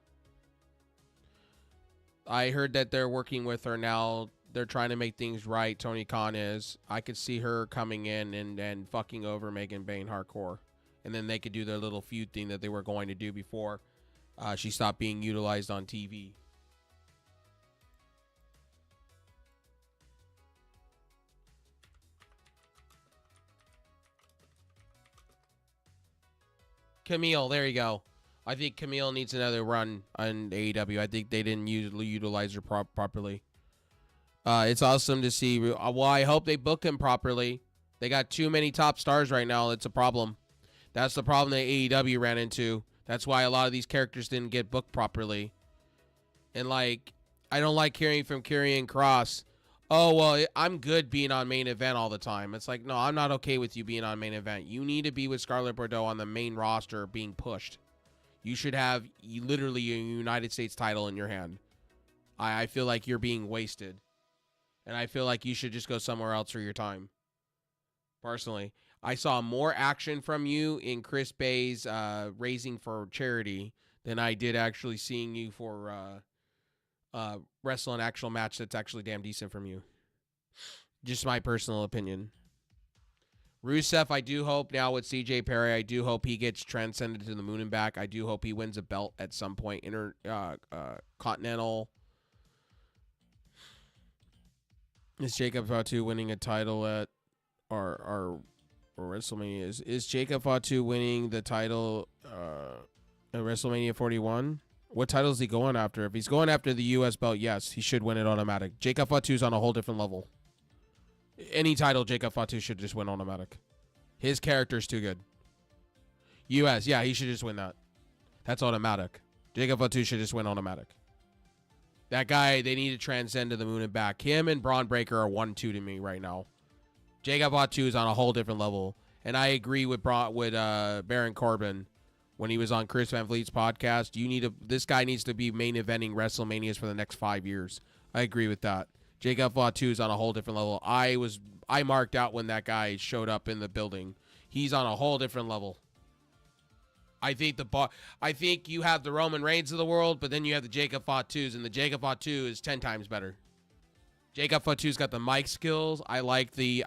I heard that they're working with her now. They're trying to make things right. Tony Khan is. I could see her coming in and fucking over Megan Bayne hardcore. And then they could do their little feud thing that they were going to do before she stopped being utilized on TV. Camille, there you go. I think Camille needs another run on AEW. I think they didn't utilize her properly. It's awesome to see. Well, I hope they book him properly. They got too many top stars right now. It's a problem. That's the problem that AEW ran into. That's why a lot of these characters didn't get booked properly. And, like, I don't like hearing from Karrion Kross, oh, well, I'm good being on main event all the time. It's like, no, I'm not okay with you being on main event. You need to be with Scarlett Bordeaux on the main roster being pushed. You should have literally a United States title in your hand. I feel like you're being wasted. And I feel like you should just go somewhere else for your time. Personally, I saw more action from you in Chris Bay's raising for charity than I did actually seeing you for wrestle an actual match that's actually damn decent from you. Just my personal opinion. Rusev, I do hope now with CJ Perry, I do hope he gets transcended to the moon and back. I do hope he wins a belt at some point. Continental. Is Jacob Fatu winning a title at or WrestleMania? Is Jacob Fatu winning the title at WrestleMania 41? What title is he going after? If he's going after the U.S. belt, yes, he should win it automatic. Jacob Fatu's on a whole different level. Any title, Jacob Fatu should just win automatic. His character's too good. U.S., yeah, he should just win that. That's automatic. Jacob Fatu should just win automatic. That guy, they need to transcend to the moon and back. Him and Braun Breaker are 1-2 to me right now. Jacob Fatu is on a whole different level. And I agree with Baron Corbin when he was on Chris Van Vliet's podcast. This guy needs to be main eventing WrestleManias for the next 5 years. I agree with that. Jacob Fatu is on a whole different level. I marked out when that guy showed up in the building. He's on a whole different level. I think you have the Roman Reigns of the world, but then you have the Jacob Fatus, and the Jacob Fatu is 10 times better. Jacob Fatu's got the mic skills. I like the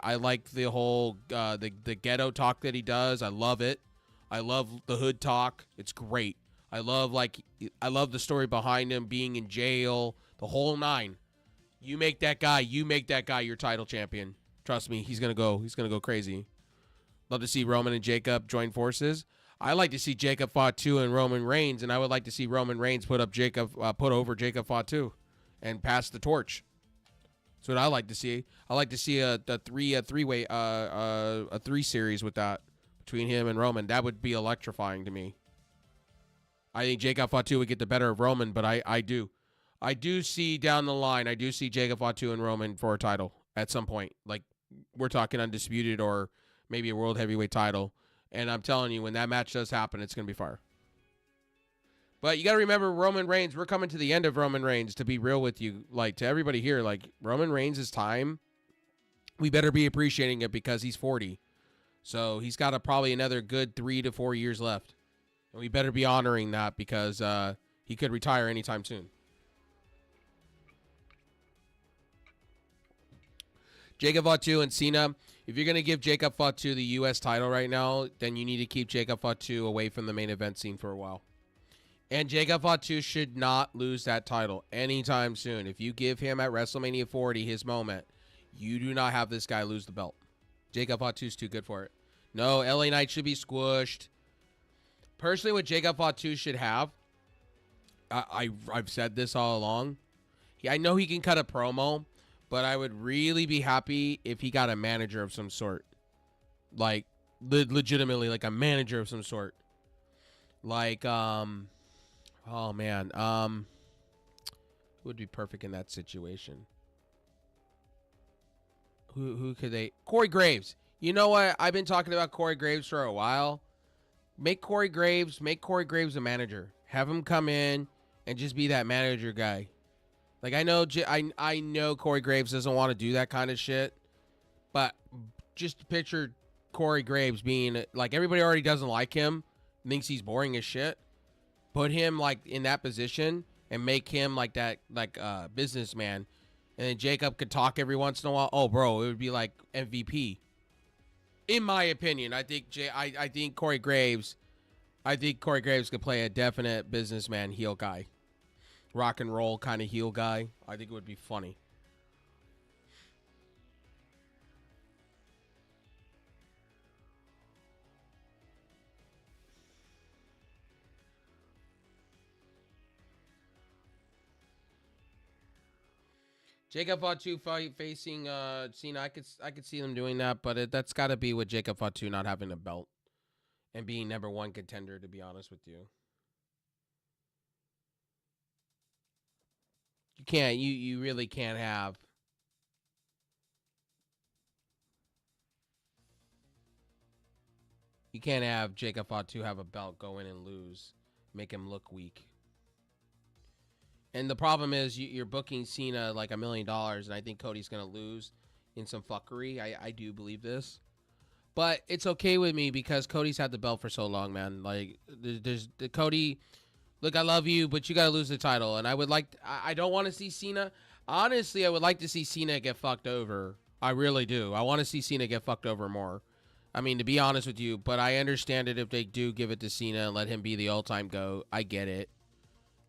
whole the ghetto talk that he does. I love it. I love the hood talk. It's great. I love the story behind him being in jail, the whole nine. You make that guy your title champion. Trust me, he's gonna go crazy. Love to see Roman and Jacob join forces. I like to see Jacob Fatu and Roman Reigns, and I would like to see Roman Reigns put over Jacob Fatu and pass the torch. That's what I like to see. I like to see a three series with that between him and Roman. That would be electrifying to me. I think Jacob Fatu would get the better of Roman, but I do see down the line, I do see Jacob Fatu and Roman for a title at some point. Like, we're talking undisputed or maybe a world heavyweight title. And I'm telling you, when that match does happen, it's going to be fire. But you got to remember Roman Reigns. We're coming to the end of Roman Reigns, to be real with you. Like, to everybody here, like, Roman Reigns' time, we better be appreciating it because he's 40. So he's got probably another good 3 to 4 years left. And we better be honoring that because he could retire anytime soon. Jacob Fatu and Cena. If you're going to give Jacob Fatu the U.S. title right now, then you need to keep Jacob Fatu away from the main event scene for a while. And Jacob Fatu should not lose that title anytime soon. If you give him at WrestleMania 40 his moment, you do not have this guy lose the belt. Jacob Fatu's too good for it. No, LA Knight should be squished. Personally, what Jacob Fatu should have, I've said this all along. I know he can cut a promo, but I would really be happy if he got a manager of some sort. Like, legitimately, like a manager of some sort. Like, oh man. Who would be perfect in that situation? Who could they? Corey Graves. You know what? I've been talking about Corey Graves for a while. Make Corey Graves a manager. Have him come in and just be that manager guy. Like, I know Corey Graves doesn't want to do that kind of shit, but just picture Corey Graves being, like, everybody already doesn't like him, thinks he's boring as shit. Put him, like, in that position and make him like that, like, businessman. And then Jacob could talk every once in a while. Oh, bro, it would be like MVP. In my opinion, I think Corey Graves could play a definite businessman heel guy. Rock and roll kind of heel guy. I think it would be funny. Jacob Fatu facing Cena. I could see them doing that, but that's got to be with Jacob Fatu not having a belt and being number one contender. To be honest with you, you can't. You really can't have. You can't have Jacob Fatu have a belt, go in and lose, make him look weak. And the problem is you're booking Cena like $1 million, and I think Cody's gonna lose in some fuckery. I do believe this, but it's okay with me because Cody's had the belt for so long, man. Like there's Cody. Look, I love you, but you gotta lose the title, and I would like. I don't want to see Cena. Honestly, I would like to see Cena get fucked over. I really do. I want to see Cena get fucked over more. I mean, to be honest with you, but I understand it if they do give it to Cena and let him be the all-time GOAT. I get it.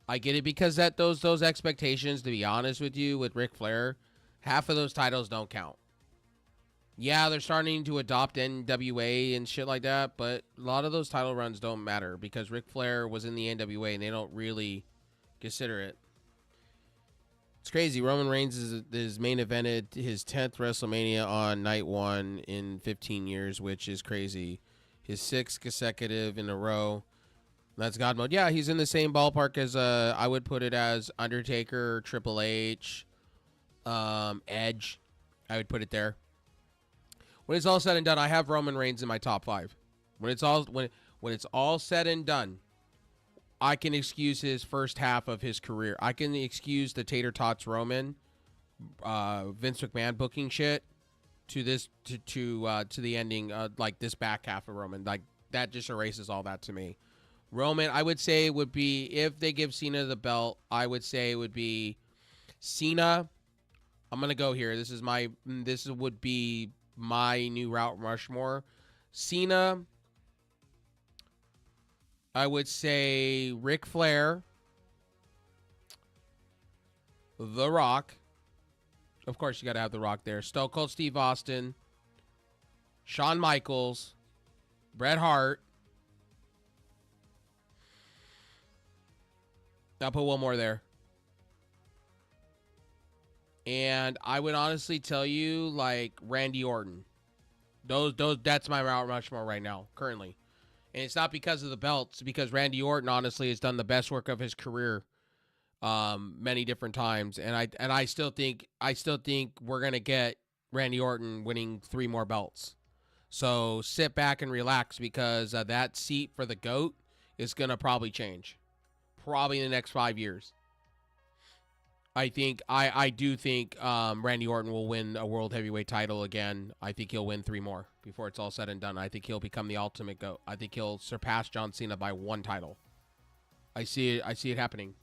I get it because those expectations, to be honest with you, with Ric Flair, half of those titles don't count. Yeah, they're starting to adopt NWA and shit like that, but a lot of those title runs don't matter because Ric Flair was in the NWA and they don't really consider it. It's crazy. Roman Reigns is main evented his 10th WrestleMania on night one in 15 years, which is crazy. His 6th consecutive in a row. That's God mode. Yeah, he's in the same ballpark as I would put it as Undertaker, Triple H, Edge. I would put it there. When it's all said and done, I have Roman Reigns in my top 5. When it's all said and done, I can excuse his first half of his career. I can excuse the Tater Tots Roman, Vince McMahon booking shit to this to the ending, like this back half of Roman. Like that just erases all that to me. Roman, I would say would be, if they give Cena the belt, I would say it would be Cena. I'm gonna go here. This would be my new Route Rushmore. Cena. I would say Ric Flair, The Rock. Of course, you got to have The Rock there. Stone Cold Steve Austin, Shawn Michaels, Bret Hart. I'll put one more there. And I would honestly tell you, like, Randy Orton. That's my Mount Rushmore right now, currently. And it's not because of the belts, because Randy Orton honestly has done the best work of his career many different times. And I still think we're gonna get Randy Orton winning 3 more belts. So sit back and relax, because that seat for the GOAT is gonna probably change. Probably in the next 5 years. I do think Randy Orton will win a World Heavyweight title again. I think he'll win 3 more before it's all said and done. I think he'll become the ultimate GOAT. I think he'll surpass John Cena by 1 title. I see it happening.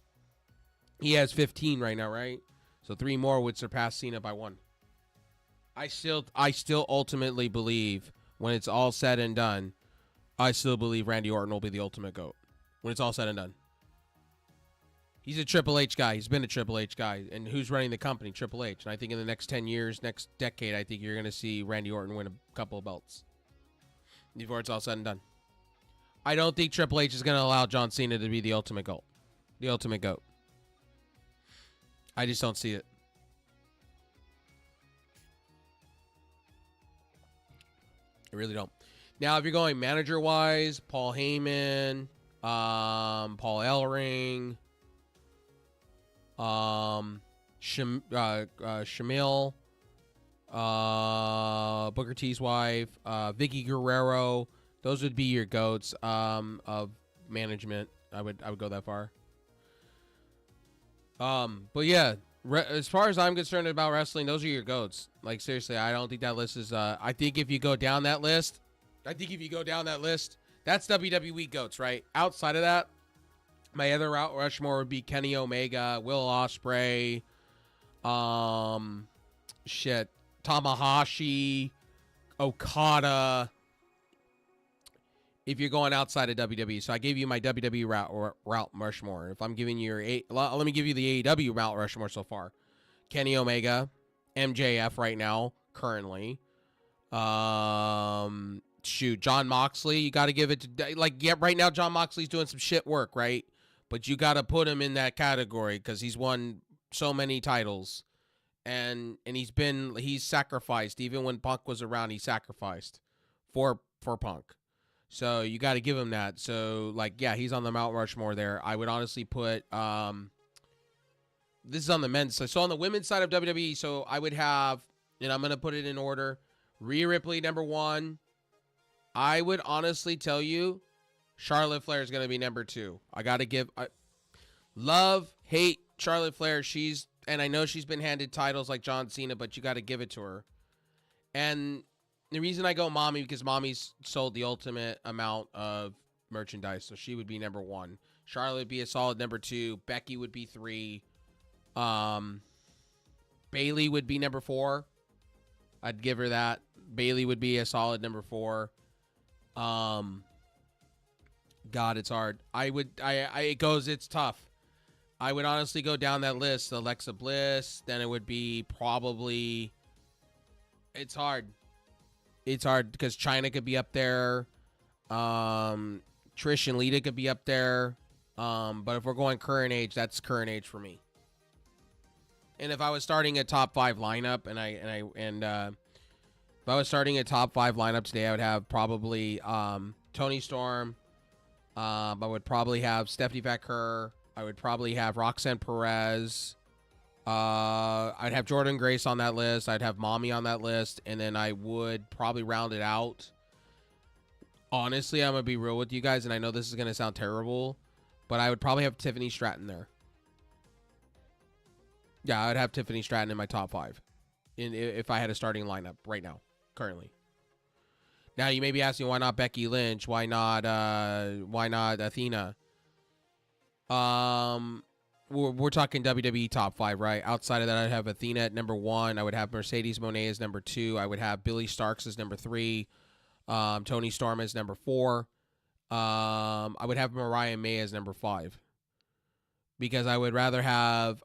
He has 15 right now, right? So 3 more would surpass Cena by 1. I still ultimately believe, when it's all said and done, I still believe Randy Orton will be the ultimate GOAT when it's all said and done. He's a Triple H guy. He's been a Triple H guy. And who's running the company? Triple H. And I think in the next 10 years, next decade, I think you're going to see Randy Orton win a couple of belts before it's all said and done. I don't think Triple H is going to allow John Cena to be the ultimate GOAT. The ultimate GOAT. I just don't see it. I really don't. Now, if you're going manager-wise, Paul Heyman, Paul Ellering, Shamil, Booker T's wife, Vicky Guerrero, those would be your GOATs of management. I would go that far. But yeah, as far as I'm concerned about wrestling, those are your GOATs. Like, seriously, I don't think that list is, I think if you go down that list, that's WWE GOATs, right? Outside of that, my other Mount Rushmore would be Kenny Omega, Will Ospreay, Tamahashi, Okada. If you're going outside of WWE, so I gave you my WWE route Rushmore. If I'm giving you your let me give you the AEW route Rushmore so far. Kenny Omega, MJF right now, currently. John Moxley. You got to give it to right now. John Moxley's doing some shit work, right? But you got to put him in that category because he's won so many titles and he's sacrificed. Even when Punk was around, he sacrificed for Punk. So you got to give him that. So like, yeah, he's on the Mount Rushmore there. I would honestly put this is on the men's side. So on the women's side of WWE, so I would have, and I'm gonna put it in order. Rhea Ripley number 1. I would honestly tell you, Charlotte Flair is gonna be number 2. I gotta give. Love, hate Charlotte Flair. And I know she's been handed titles like John Cena, but you got to give it to her. And the reason I go Mommy, because Mommy's sold the ultimate amount of merchandise, so she would be number 1. Charlotte would be a solid number 2. Becky would be 3. Bayley would be number 4. I'd give her that. Bayley would be a solid number 4. God, it's hard. It's tough. I would honestly go down that list. Alexa Bliss, then it would be probably. It's hard. It's hard because China could be up there. Trish and Lita could be up there. But if we're going current age, that's current age for me. And if I was starting a top 5 lineup, if I was starting a top 5 lineup today, I would have probably Toni Storm. I would probably have Stephanie Vaquer. I would probably have Roxanne Perez. I'd have Jordynne Grace on that list. I'd have Mommy on that list. And then I would probably round it out. Honestly, I'm going to be real with you guys, and I know this is going to sound terrible, but I would probably have Tiffany Stratton there. Yeah, I'd have Tiffany Stratton in my top 5 if I had a starting lineup right now, currently. Now, you may be asking, why not Becky Lynch? Why not Athena? We're talking WWE top 5, right? Outside of that, I'd have Athena at number 1. I would have Mercedes Moné as number 2. I would have Billy Starks as number 3. Toni Storm as number 4. I would have Mariah May as number 5. Because I would rather have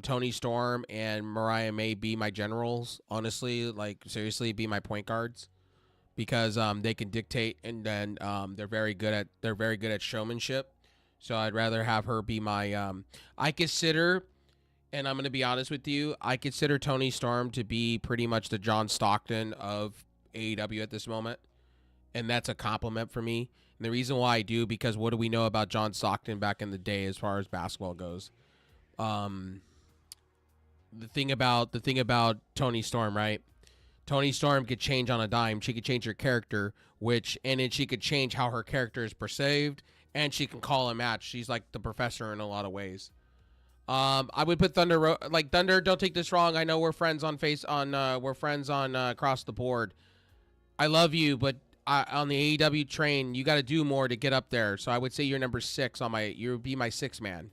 Toni Storm and Mariah May be my generals, honestly, like seriously, be my point guards. Because they can dictate, and then they're very good at showmanship. So I'd rather have her be my. I consider, and I'm going to be honest with you, I consider Toni Storm to be pretty much the John Stockton of AEW at this moment, and that's a compliment for me. And the reason why I do, because what do we know about John Stockton back in the day as far as basketball goes? The thing about Toni Storm, right? Toni Storm could change on a dime. She could change her character, and then she could change how her character is perceived, and she can call a match. She's like the professor in a lot of ways. I would put Thunder. Thunder, don't take this wrong. I know we're friends on across the board. I love you, but on the AEW train, you got to do more to get up there. So I would say you're number 6 you would be my 6th man.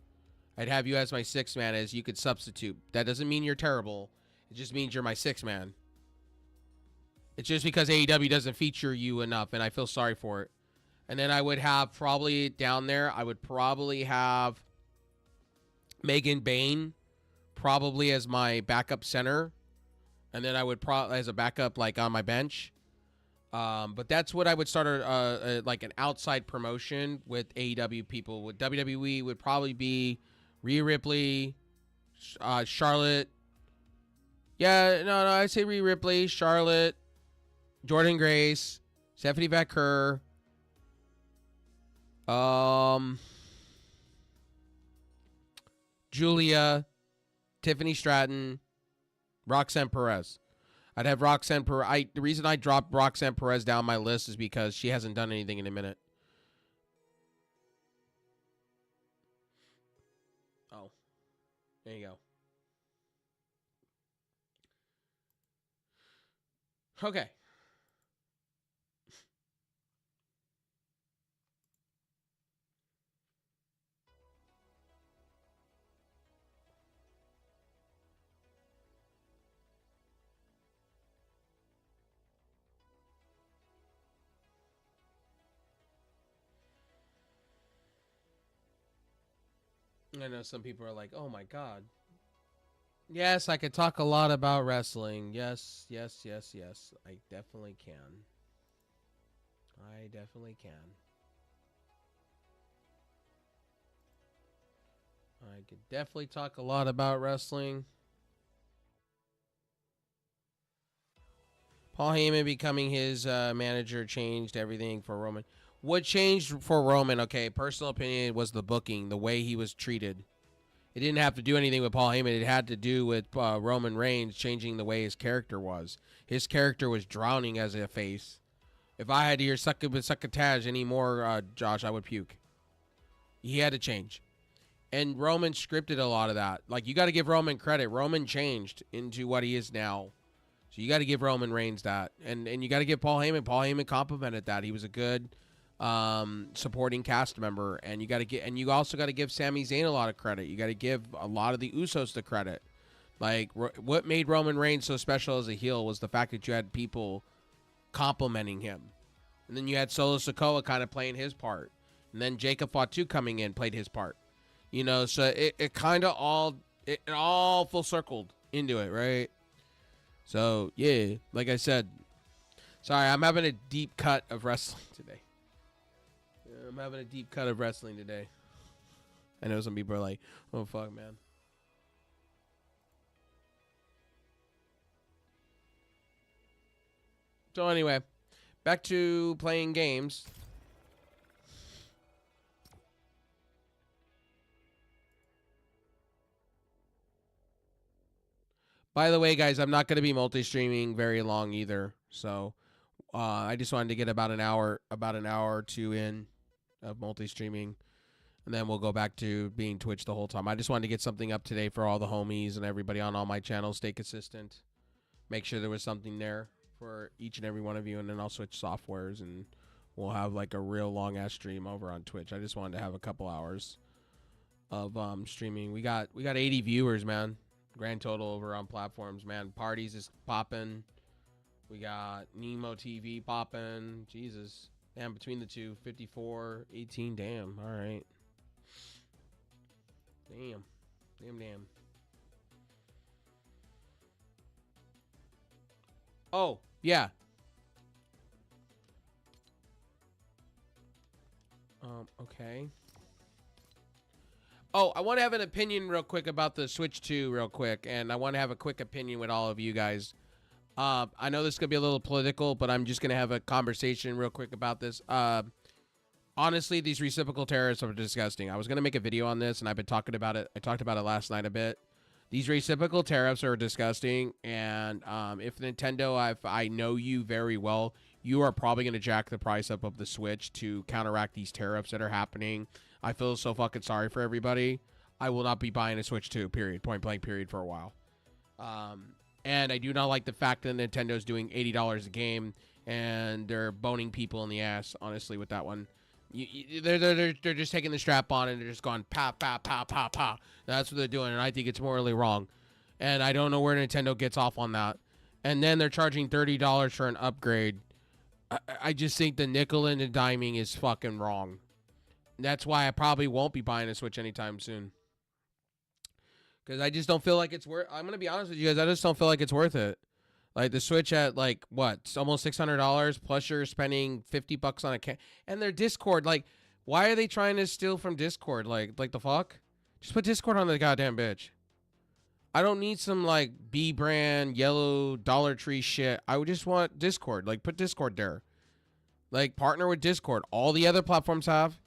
I'd have you as my 6th man, as you could substitute. That doesn't mean you're terrible. It just means you're my 6th man. It's just because AEW doesn't feature you enough, and I feel sorry for it. And then I would have probably down there, I would probably have Megan Bayne probably as my backup center. And then I would probably as a backup like on my bench. But that's what I would start like an outside promotion with AEW people. With WWE would probably be Rhea Ripley, Charlotte. Yeah, no, I'd say Rhea Ripley, Charlotte, Jordynne Grace, Stephanie Vaquer, Julia, Tiffany Stratton, Roxanne Perez. I'd have Roxanne Perez. The reason I dropped Roxanne Perez down my list is because she hasn't done anything in a minute. Oh, there you go. Okay. I know some people are like, oh my God. Yes, I could talk a lot about wrestling. Yes. I definitely can. I definitely can. I could definitely talk a lot about wrestling. Paul Heyman becoming his manager changed everything for Roman. What changed for Roman, okay, personal opinion, was the booking, the way he was treated. It didn't have to do anything with Paul Heyman. It had to do with Roman Reigns changing the way his character was. His character was drowning as a face. If I had to hear succotage anymore, Josh, I would puke. He had to change. And Roman scripted a lot of that. Like, you got to give Roman credit. Roman changed into what he is now. So you got to give Roman Reigns that. And you got to give Paul Heyman. Paul Heyman complimented that. He was a good supporting cast member. And you also got to give Sami Zayn a lot of credit. You got to give a lot of the Usos the credit. Like, what made Roman Reigns so special as a heel was the fact that you had people complimenting him. And then you had Solo Sikoa kind of playing his part. And then Jacob Fatu coming in played his part. You know, so it kind of all full circled into it, right? So, yeah, like I said, sorry, I'm having a deep cut of wrestling today. I know some people are like, oh, fuck, man. So, anyway, back to playing games. By the way, guys, I'm not going to be multi-streaming very long either. So I just wanted to get about an hour or two in of multi-streaming. And then we'll go back to being Twitch the whole time. I just wanted to get something up today for all the homies and everybody on all my channels. Stay consistent. Make sure there was something there for each and every one of you. And then I'll switch softwares and we'll have like a real long-ass stream over on Twitch. I just wanted to have a couple hours of streaming. We got 80 viewers, man. Grand total over on platforms, man. Parties is popping. We got Nemo TV popping. Jesus. Damn, between the two, 54, 18. Damn. All right. Damn. Oh, yeah. Okay. Oh, I want to have an opinion real quick about the Switch 2 real quick, and I want to have a quick opinion with all of you guys. I know this could be a little political, but I'm just going to have a conversation real quick about this. Honestly, these reciprocal tariffs are disgusting. I was going to make a video on this, and I've been talking about it. I talked about it last night a bit. These reciprocal tariffs are disgusting, and if Nintendo, I know you very well, you are probably going to jack the price up of the Switch to counteract these tariffs that are happening. I feel so fucking sorry for everybody. I will not be buying a Switch 2, period. Point blank, period, for a while. And I do not like the fact that Nintendo's doing $80 a game, and they're boning people in the ass, honestly, with that one. They're just taking the strap on, and they're just going, pow, pow, pow, pow, pow. That's what they're doing, and I think it's morally wrong. And I don't know where Nintendo gets off on that. And then they're charging $30 for an upgrade. I just think the nickel and the diming is fucking wrong. That's why I probably won't be buying a Switch anytime soon. Because I just don't feel like it's worth... I'm going to be honest with you guys. I just don't feel like it's worth it. Like, the Switch at, like, what? It's almost $600, plus you're spending $50 on a... And their Discord, like, why are they trying to steal from Discord? Like the fuck? Just put Discord on the goddamn bitch. I don't need some, like, B-brand, yellow, Dollar Tree shit. I would just want Discord. Like, put Discord there. Like, partner with Discord. All the other platforms have...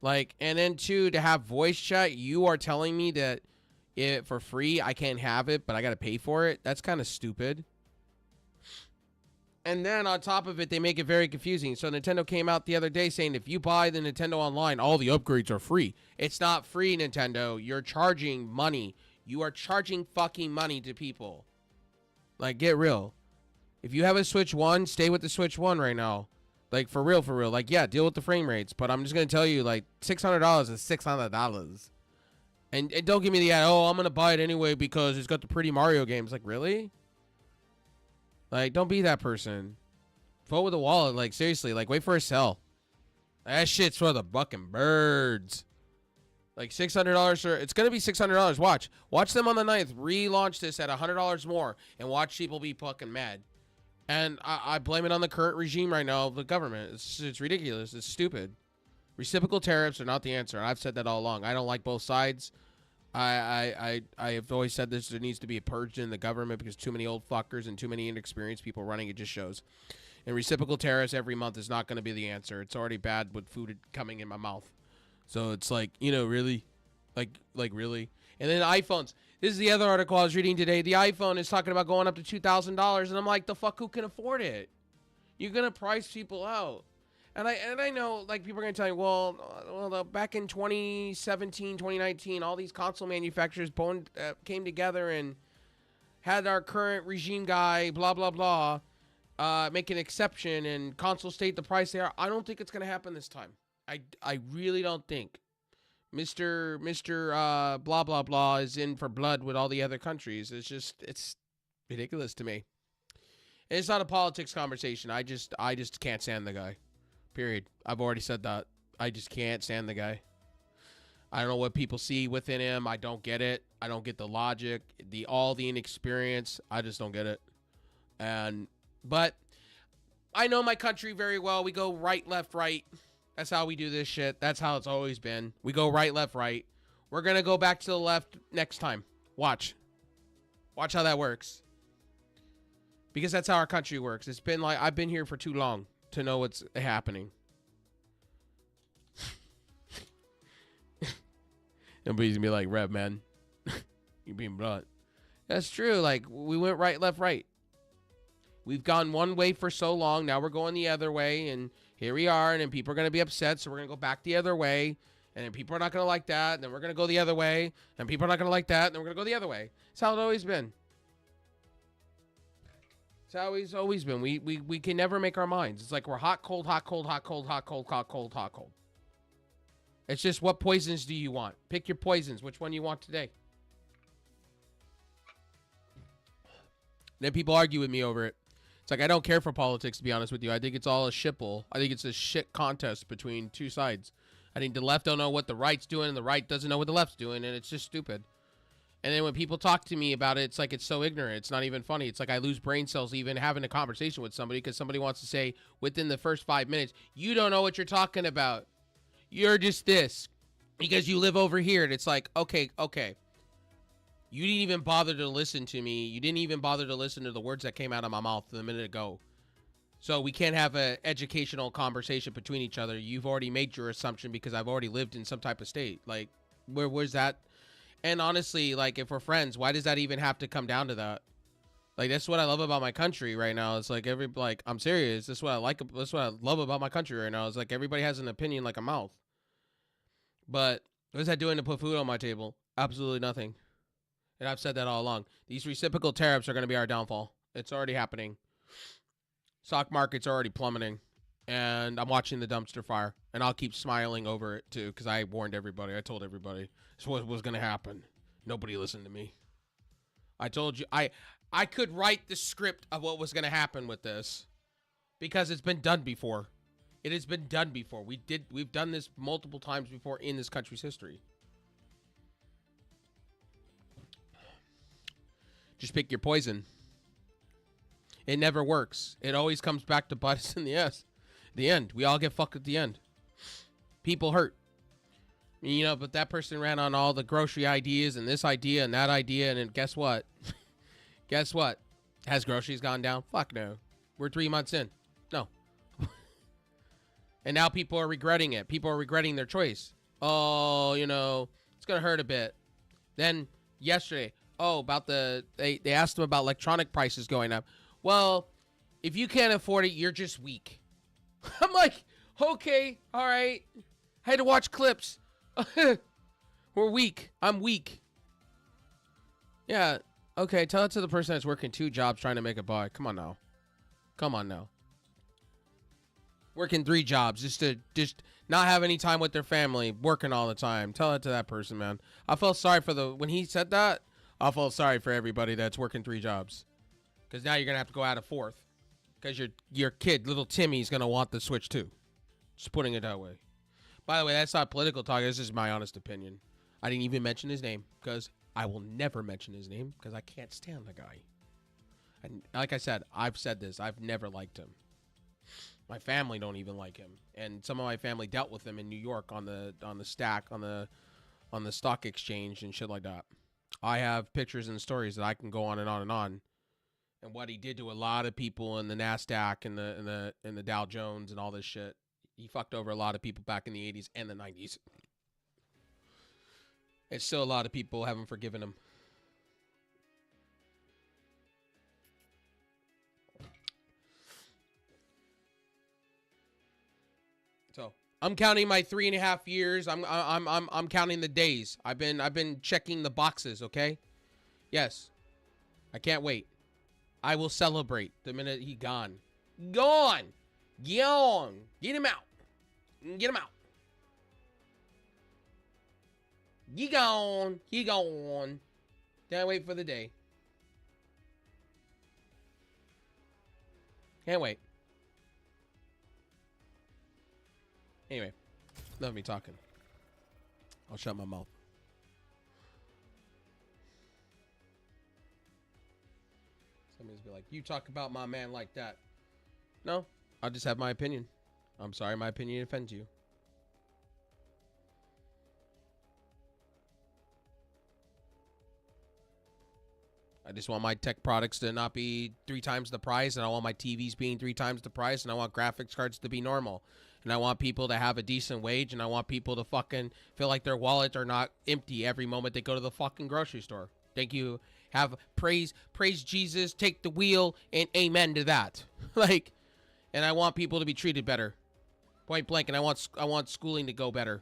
Like, and then two, to have voice chat, you are telling me that for free, I can't have it, but I got to pay for it. That's kind of stupid. And then on top of it, they make it very confusing. So Nintendo came out the other day saying if you buy the Nintendo Online, all the upgrades are free. It's not free, Nintendo. You're charging money. You are charging fucking money to people. Like, get real. If you have a Switch 1, stay with the Switch 1 right now. Like, for real. Like, yeah, deal with the frame rates. But I'm just going to tell you, like, $600 is $600. And don't give me the, oh, I'm going to buy it anyway because it's got the pretty Mario games. Like, really? Like, don't be that person. Vote with a wallet. Like, seriously. Like, wait for a sale. That shit's for the fucking birds. Like, $600 for... It's going to be $600. Watch. Watch them on the 9th. Relaunch this at $100 more. And watch people be fucking mad. And I blame it on the current regime right now of the government. It's ridiculous. It's stupid. Reciprocal tariffs are not the answer. I've said that all along. I don't like both sides. I have always said this. There needs to be a purge in the government because too many old fuckers and too many inexperienced people running it just shows. And reciprocal tariffs every month is not going to be the answer. It's already bad with food coming in my mouth. So it's like, really? Like really? And then iPhones. This is the other article I was reading today. The iPhone is talking about going up to $2,000. And I'm like, the fuck, who can afford it? You're going to price people out. And I know, like, people are going to tell you, well, back in 2017, 2019, all these console manufacturers came together and had our current regime guy, blah, blah, blah, make an exception and console state the price they are. I don't think it's going to happen this time. I really don't think. Mr. Blah, blah, blah is in for blood with all the other countries. It's ridiculous to me. And it's not a politics conversation. I just can't stand the guy. Period. I've already said that. I just can't stand the guy. I don't know what people see within him. I don't get it. I don't get the logic, all the inexperience. I just don't get it. But I know my country very well. We go right, left, right. That's how we do this shit. That's how it's always been. We go right, left, right. We're going to go back to the left next time. Watch. Watch how that works. Because that's how our country works. It's been like, I've been here for too long to know what's happening. Nobody's gonna be like, Rev, man, you're being blunt. That's true. Like, we went right, left, right. We've gone one way for so long. Now we're going the other way, and here we are. And then people are gonna be upset, so we're gonna go back the other way. And then people are not gonna like that. And then we're gonna go the other way. And people are not gonna like that. And then we're gonna go the other way. That's how it's always been. It's how it's always been. We can never make our minds. It's like we're hot, cold, hot, cold, hot, cold, hot, cold, hot, cold, hot, cold. It's just, what poisons do you want? Pick your poisons. Which one you want today? Then people argue with me over it. It's like, I don't care for politics, to be honest with you. I think it's all a shipple. I think it's a shit contest between two sides. I think the left don't know what the right's doing, and the right doesn't know what the left's doing, and it's just stupid. And then when people talk to me about it, it's like, it's so ignorant. It's not even funny. It's like I lose brain cells even having a conversation with somebody because somebody wants to say within the first 5 minutes, you don't know what you're talking about. You're just this because you live over here. And it's like, okay. You didn't even bother to listen to me. You didn't even bother to listen to the words that came out of my mouth a minute ago. So we can't have an educational conversation between each other. You've already made your assumption because I've already lived in some type of state. Like, where's that? And honestly, like, if we're friends, why does that even have to come down to that? Like, that's what I love about my country right now. It's like I'm serious. That's what I like. That's what I love about my country right now. It's like everybody has an opinion like a mouth. But what is that doing to put food on my table? Absolutely nothing. And I've said that all along. These reciprocal tariffs are going to be our downfall. It's already happening. Stock market's already plummeting. And I'm watching the dumpster fire. And I'll keep smiling over it, too, because I warned everybody. I told everybody this was going to happen. Nobody listened to me. I told you. I could write the script of what was going to happen with this. Because it's been done before. It has been done before. We've done this multiple times before in this country's history. Just pick your poison. It never works. It always comes back to bite us in the ass. The end. We all get fucked at the end. People hurt. You know, but that person ran on all the grocery ideas and this idea and that idea, and then guess what? Guess what? Has groceries gone down? Fuck no. We're 3 months in. No. And now people are regretting it. People are regretting their choice. Oh, you know, it's going to hurt a bit. Then yesterday, about they asked them about electronic prices going up. Well, if you can't afford it, you're just weak. I'm like, okay, all right. I had to watch clips. We're weak. I'm weak. Yeah, okay, tell it to the person that's working 2 jobs trying to make a buck. Come on now. Come on now. Working 3 jobs just not have any time with their family, working all the time. Tell it to that person, man. I felt sorry for when he said that, I felt sorry for everybody that's working 3 jobs. Because now you're going to have to go out a 4th. Because your kid, little Timmy's going to want the Switch too. Just putting it that way. By the way, that's not political talk. This is my honest opinion. I didn't even mention his name. Because I will never mention his name. Because I can't stand the guy. And like I said, I've said this. I've never liked him. My family don't even like him. And some of my family dealt with him in New York on the stack, on the on the stock exchange and shit like that. I have pictures and stories that I can go on and on and on. And what he did to a lot of people in the Nasdaq and the Dow Jones and all this shit. He fucked over a lot of people back in the 80s and the 90s. And still a lot of people haven't forgiven him. So I'm counting my 3.5 years. I'm counting the days. I've been checking the boxes. Okay. Yes. I can't wait. I will celebrate the minute he gone. Gone. Gone. Get him out. Get him out. He gone. He gone. Can't wait for the day. Can't wait. Anyway, enough of me talking. I'll shut my mouth. Somebody's be like, you talk about my man like that. No, I'll just have my opinion. I'm sorry my opinion offends you. I just want my tech products to not be 3 times the price, and I want my TVs being 3 times the price, and I want graphics cards to be normal. And I want people to have a decent wage, and I want people to fucking feel like their wallets are not empty every moment they go to the fucking grocery store. Thank you. Have praise Jesus, take the wheel, and amen to that. Like, and I want people to be treated better. Point blank, and I want schooling to go better.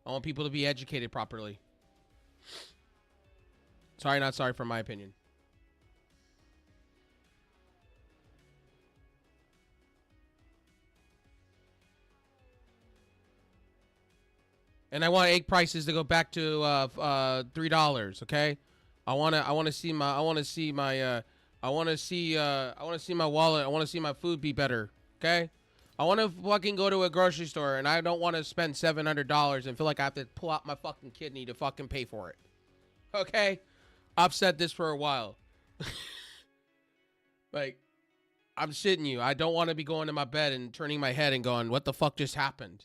I want people to be educated properly. Sorry, not sorry for my opinion. And I want egg prices to go back to $3. Okay, I want to see my wallet. I want to see my food be better. Okay, I want to fucking go to a grocery store and I don't want to spend $700 and feel like I have to pull out my fucking kidney to fucking pay for it. Okay, I've said this for a while. Like, I'm shitting you. I don't want to be going to my bed and turning my head and going, "What the fuck just happened?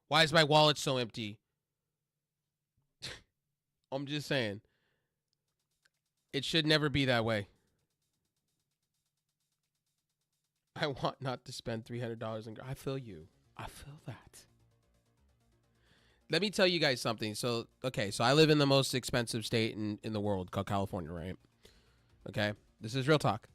Why is my wallet so empty?" I'm just saying. It should never be that way. I want not to spend $300 I feel you. I feel that. Let me tell you guys something. So I live in the most expensive state in the world called California, right? Okay? This is real talk.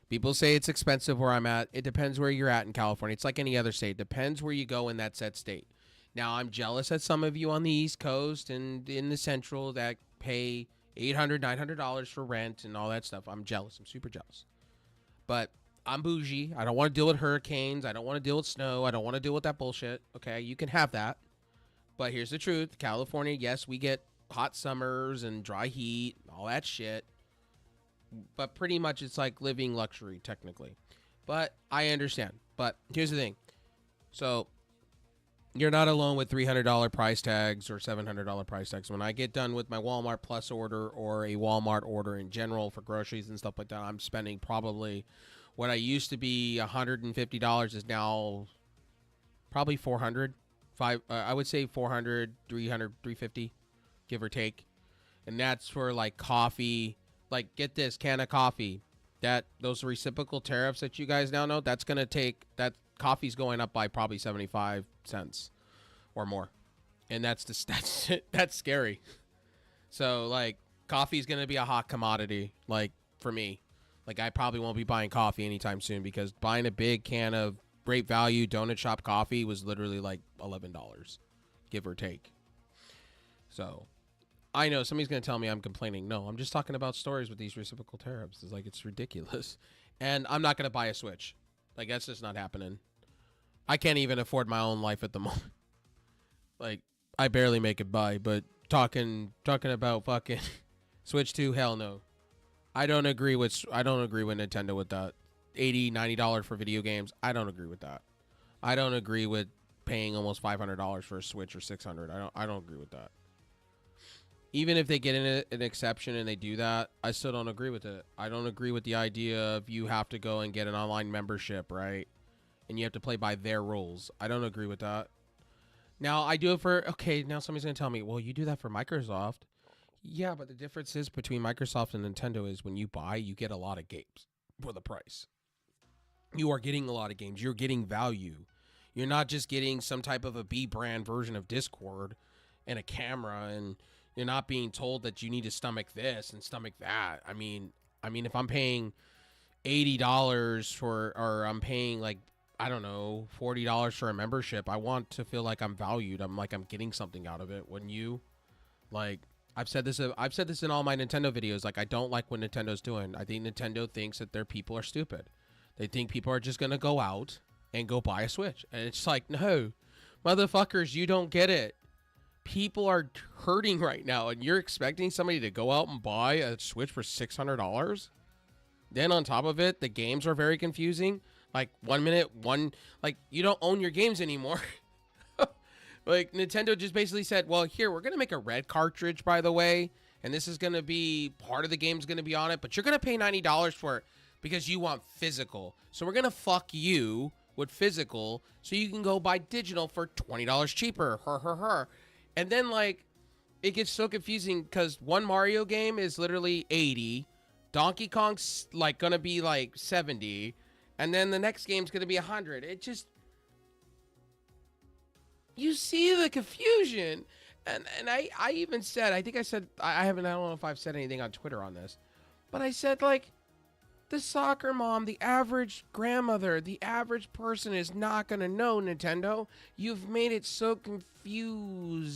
People say it's expensive where I'm at. It depends where you're at in California. It's like any other state. It depends where you go in that said state. Now, I'm jealous at some of you on the East Coast and in the Central that pay $800, $900 for rent and all that stuff. I'm jealous. I'm super jealous. But I'm bougie. I don't want to deal with hurricanes. I don't want to deal with snow. I don't want to deal with that bullshit. Okay, you can have that. But here's the truth. California, yes, we get hot summers and dry heat, all that shit. But pretty much it's like living luxury, technically. But I understand. But here's the thing. So you're not alone with $300 price tags or $700 price tags. When I get done with my Walmart Plus order or a Walmart order in general for groceries and stuff like that, I'm spending probably what I used to be $150 is now probably $400. I would say $400, $300, $350, give or take. And that's for like coffee. Like, get this, can of coffee. Those reciprocal tariffs that you guys now know, that's going to take, that coffee's going up by probably 75 cents or more. And that's scary. So, like, coffee's going to be a hot commodity, like, for me. Like, I probably won't be buying coffee anytime soon because buying a big can of Great Value Donut Shop coffee was literally like $11, give or take. So I know somebody's going to tell me I'm complaining. No, I'm just talking about stories with these reciprocal tariffs. It's like, it's ridiculous. And I'm not going to buy a Switch. Like, that's just not happening. I can't even afford my own life at the moment. Like, I barely make it by, but talking about fucking Switch 2, hell no. I don't agree with Nintendo with that. $80, $90 for video games. I don't agree with that. I don't agree with paying almost $500 for a Switch or $600. I don't agree with that. Even if they get in an exception and they do that, I still don't agree with it. I don't agree with the idea of you have to go and get an online membership, right? And you have to play by their rules. I don't agree with that. Now I do it for okay. Now somebody's gonna tell me, well, you do that for Microsoft. Yeah, but the difference is between Microsoft and Nintendo is when you buy, you get a lot of games for the price. You are getting a lot of games. You're getting value. You're not just getting some type of a B brand version of Discord and a camera, and you're not being told that you need to stomach this and stomach that. I mean, if I'm paying $80 for, or I'm paying like, I don't know, $40 for a membership, I want to feel like I'm valued. I'm like I'm getting something out of it. When you like, I've said this in all my Nintendo videos. Like, I don't like what Nintendo's doing. I think Nintendo thinks that their people are stupid. They think people are just gonna go out and go buy a Switch, and it's like, no, motherfuckers, you don't get it. People are hurting right now, and you're expecting somebody to go out and buy a Switch for $600. Then on top of it, the games are very confusing. Like, 1 minute, like, you don't own your games anymore. Like, Nintendo just basically said, well, here, we're going to make a red cartridge, by the way, and this is going to be, part of the game's going to be on it, but you're going to pay $90 for it because you want physical. So we're going to fuck you with physical so you can go buy digital for $20 cheaper. And then, like, it gets so confusing because one Mario game is literally 80, Donkey Kong's, like, going to be, like, 70, and then the next game's going to be 100. It just... You see the confusion. And I even said, I don't know if I've said anything on Twitter on this, but I said, like, the soccer mom, the average grandmother, the average person is not going to know, Nintendo. You've made it so confusing.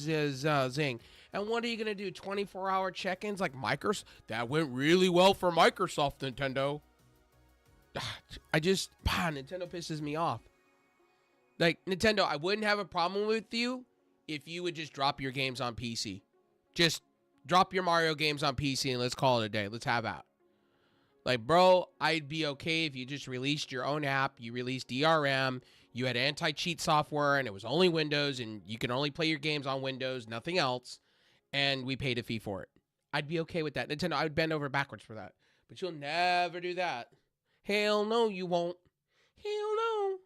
And what are you going to do? 24-hour check-ins like Microsoft? That went really well for Microsoft, Nintendo. Nintendo pisses me off. Like, Nintendo, I wouldn't have a problem with you if you would just drop your games on PC. Just drop your Mario games on PC and let's call it a day. Let's have out. Like, bro, I'd be okay if you just released your own app. You released DRM. You had anti-cheat software, and it was only Windows, and you can only play your games on Windows, nothing else, and we paid a fee for it. I'd be okay with that. Nintendo, I would bend over backwards for that. But you'll never do that. Hell no, you won't. Hell no.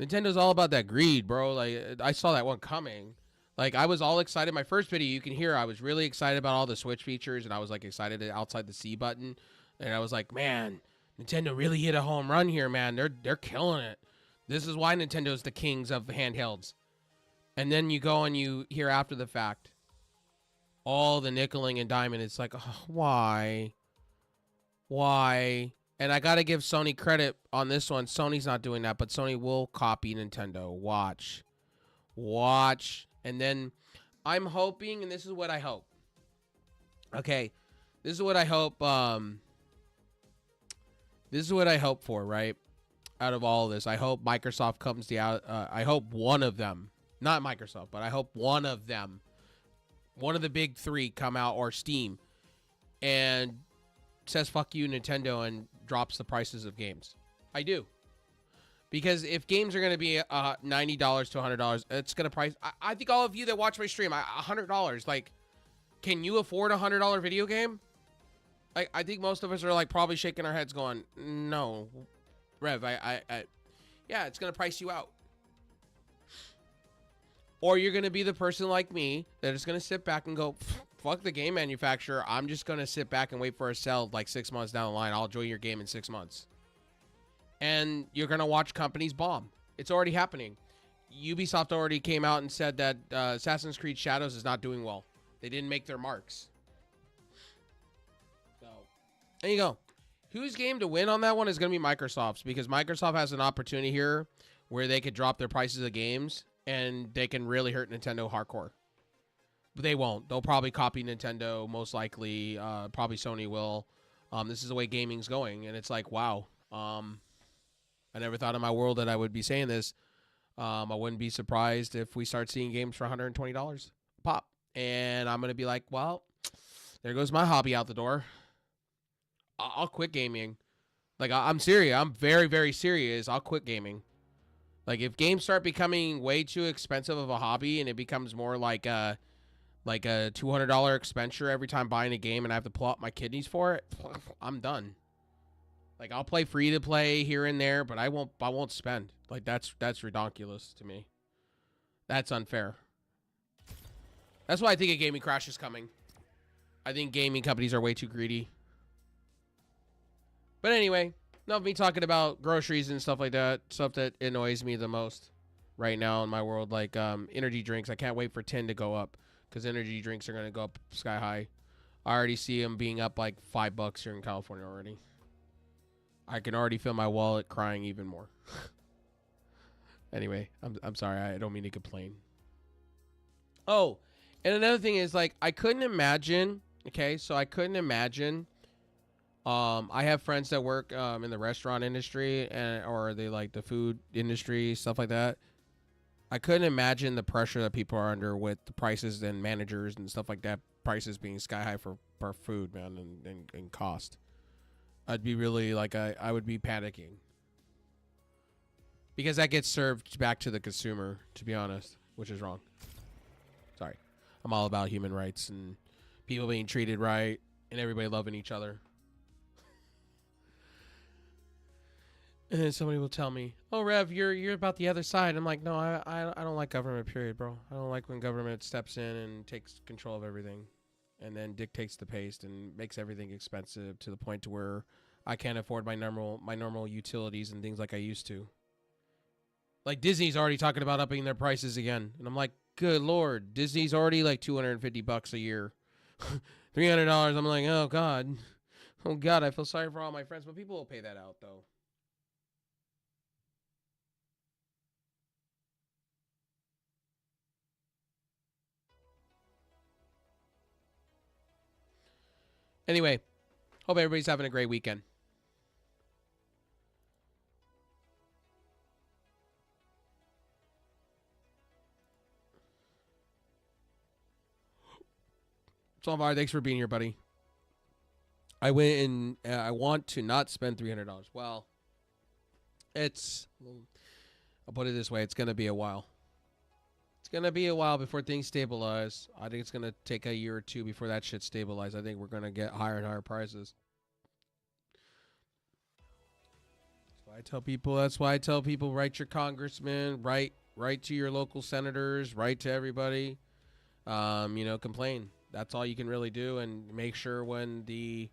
Nintendo's all about that greed, bro. Like, I saw that one coming. Like, I was all excited. My first video, you can hear I was really excited about all the Switch features, and I was, like, excited outside the C button. And I was like, man, Nintendo really hit a home run here, man. They're killing it. This is why Nintendo's the kings of handhelds. And then you go and you hear after the fact all the nickeling and diming. It's like, oh, why? Why? And I got to give Sony credit on this one. Sony's not doing that, but Sony will copy Nintendo. Watch. And then I'm hoping, and this is what I hope. Okay. This is what I hope. This is what I hope for, right? Out of all of this, I hope Microsoft comes out. I hope one of them, not Microsoft, but I hope one of them, one of the big three come out, or Steam, and says fuck you, Nintendo, and drops the prices of games. I do. Because if games are going to be $90 to $100, it's going to price... I think all of you that watch my stream, $100. Like, can you afford a $100 video game? Like, I think most of us are, like, probably shaking our heads going, no. Rev, yeah, it's going to price you out. Or you're going to be the person like me that is going to sit back and go, fuck the game manufacturer. I'm just going to sit back and wait for a sale like 6 months down the line. I'll enjoy your game in 6 months. And you're going to watch companies bomb. It's already happening. Ubisoft already came out and said that Assassin's Creed Shadows is not doing well. They didn't make their marks. So, there you go. Whose game to win on that one is going to be Microsoft's, because Microsoft has an opportunity here where they could drop their prices of games and they can really hurt Nintendo hardcore. But they won't. They'll probably copy Nintendo, most likely. Probably Sony will. This is the way gaming's going, and it's like, wow. I never thought in my world that I would be saying this. I wouldn't be surprised if we start seeing games for $120 a pop. And I'm going to be like, well, there goes my hobby out the door. I'll quit gaming. Like, I'm serious. I'm very, very serious. I'll quit gaming. Like, if games start becoming way too expensive of a hobby and it becomes more like a $200 expenditure every time buying a game and I have to pull out my kidneys for it, I'm done. Like, I'll play free to play here and there, but I won't spend. Like, that's ridiculous to me. That's unfair. That's why I think a gaming crash is coming. I think gaming companies are way too greedy. But anyway, enough of me talking about groceries and stuff like that. Stuff that annoys me the most right now in my world, like energy drinks. I can't wait for 10 to go up because energy drinks are going to go up sky high. I already see them being up like $5 here in California already. I can already feel my wallet crying even more. Anyway, I'm sorry. I don't mean to complain. Oh, and another thing is, like, I couldn't imagine. Okay, so I couldn't imagine. I have friends that work in the restaurant industry or they like the food industry, stuff like that. I couldn't imagine the pressure that people are under with the prices and managers and stuff like that. Prices being sky high for food, man, and cost. I'd be really like I would be panicking because that gets served back to the consumer, to be honest, which is wrong. Sorry, I'm all about human rights and people being treated right and everybody loving each other. And then somebody will tell me, "Oh, Rev, you're about the other side." I'm like, "No, I don't like government. Period, bro. I don't like when government steps in and takes control of everything, and then dictates the pace and makes everything expensive to the point to where I can't afford my normal utilities and things like I used to." Like Disney's already talking about upping their prices again, and I'm like, "Good Lord, Disney's already like $250 a year, $300." I'm like, "Oh God, oh God, I feel sorry for all my friends, but people will pay that out though." Anyway, hope everybody's having a great weekend. Salvar, thanks for being here, buddy. I went and I want to not spend $300. Well, I'll put it this way. It's going to be a while. It's going to be a while before things stabilize. I think it's going to take a year or two before that shit stabilizes. I think we're going to get higher and higher prices. That's why I tell people, write your congressman, write to your local senators, write to everybody. Complain. That's all you can really do, and make sure I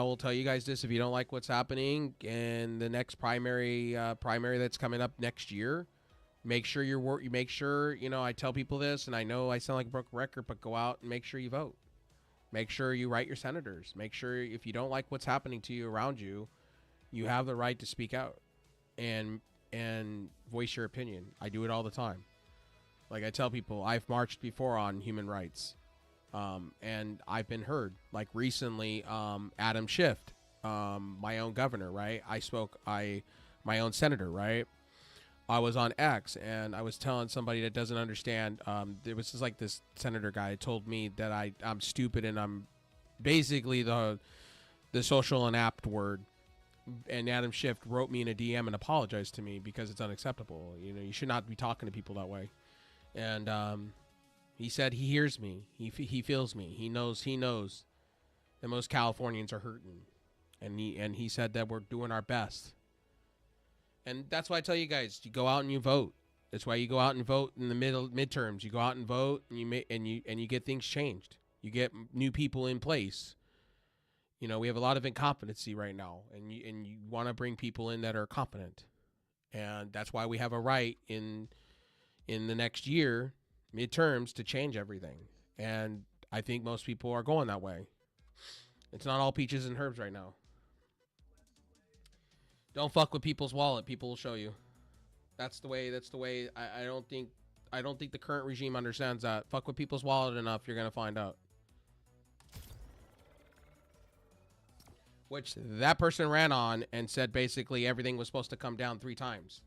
will tell you guys this: if you don't like what's happening in the next primary that's coming up next year, make sure I tell people this, and I know I sound like a broken record, but go out and make sure you vote. Make sure you write your senators. Make sure if you don't like what's happening to you around you, you have the right to speak out and voice your opinion. I do it all the time. Like I tell people, I've marched before on human rights. And I've been heard. Like recently, Adam Schiff, my own governor, right? My own senator, right? I was on X and I was telling somebody that doesn't understand. There was just like this senator guy told me that I'm stupid and I'm basically the social inapt word. And Adam Schiff wrote me in a DM and apologized to me because it's unacceptable. You should not be talking to people that way. And he said he hears me. He feels me. He knows that most Californians are hurting. And he said that we're doing our best. And that's why I tell you guys, you go out and you vote. That's why you go out and vote in the midterms. You go out and vote, and you get things changed. You get new people in place. We have a lot of incompetency right now, and you want to bring people in that are competent. And that's why we have a right in the next year, midterms, to change everything. And I think most people are going that way. It's not all peaches and herbs right now. Don't fuck with people's wallet. People will show you. That's the way. I don't think the current regime understands that. Fuck with people's wallet enough, you're gonna find out. Which that person ran on and said basically everything was supposed to come down 3 times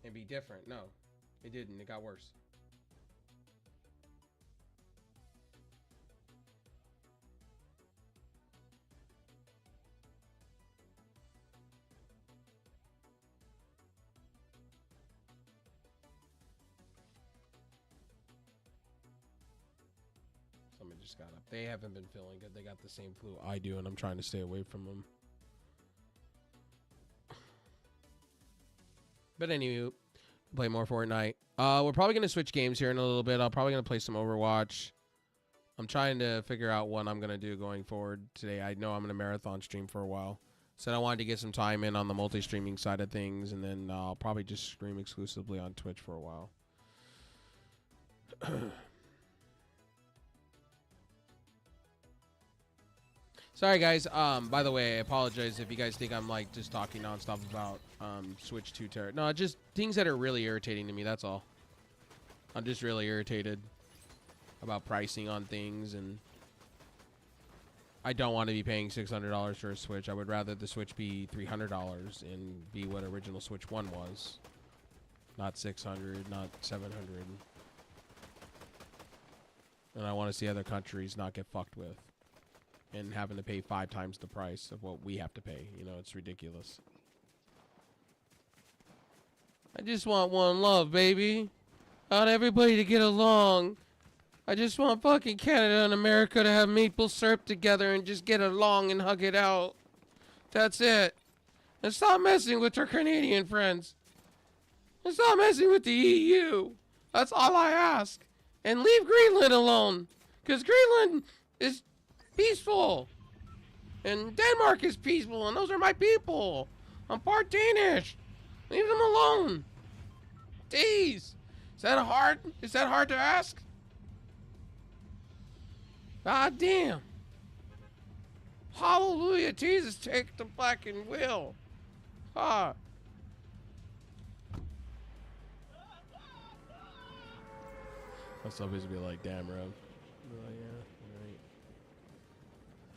and be different. No, it didn't. It got worse. Somebody just got up. They haven't been feeling good. They got the same flu I do, and I'm trying to stay away from them. But anyway, Play more Fortnite. We're probably gonna switch games here in a little bit. I'm probably gonna play some Overwatch. I'm trying to figure out what I'm gonna do going forward today. I know I'm gonna marathon stream for a while. Said I wanted to get some time in on the multi-streaming side of things, and then I'll probably just stream exclusively on Twitch for a while. Sorry guys. By the way, I apologize if you guys think I'm like just talking nonstop about Switch 2 Terra. No, just things that are really irritating to me. That's all. I'm just really irritated about pricing on things, and I don't want to be paying $600 for a Switch. I would rather the Switch be $300 and be what original Switch 1 was. Not 600, not 700. And I want to see other countries not get fucked with and having to pay 5 times the price of what we have to pay. You know, it's ridiculous. I just want one love, baby. I want everybody to get along. I just want fucking Canada and America to have maple syrup together and just get along and hug it out. That's it. And stop messing with our Canadian friends. And stop messing with the EU. That's all I ask. And leave Greenland alone. Because Greenland is peaceful. And Denmark is peaceful. And those are my people. I'm part Danish. Leave them alone. Jeez. Is that hard? Is that hard to ask? God damn. Hallelujah. Jesus, take the fucking wheel. Ah. I'll still be like, damn, Rob. Oh, yeah,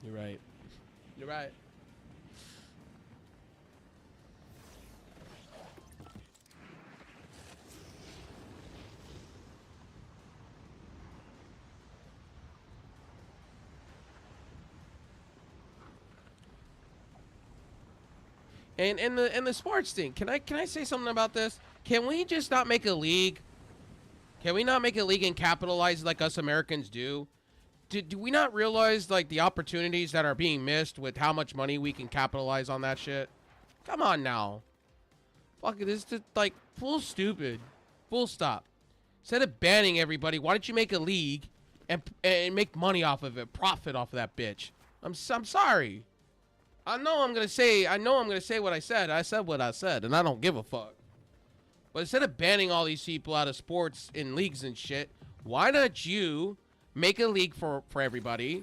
you're right. You're right. You're right. And the sports thing. Can I say something about this? Can we just not make a league? Can we not make a league and capitalize like us Americans do? Do we not realize like the opportunities that are being missed with how much money we can capitalize on that shit? Come on now. Fuck it, this is like full stupid. Full stop. Instead of banning everybody, why don't you make a league and make money off of it, profit off of that bitch? I'm sorry. I know I'm gonna say what I said. I said what I said, and I don't give a fuck. But instead of banning all these people out of sports in leagues and shit, why not you make a league for everybody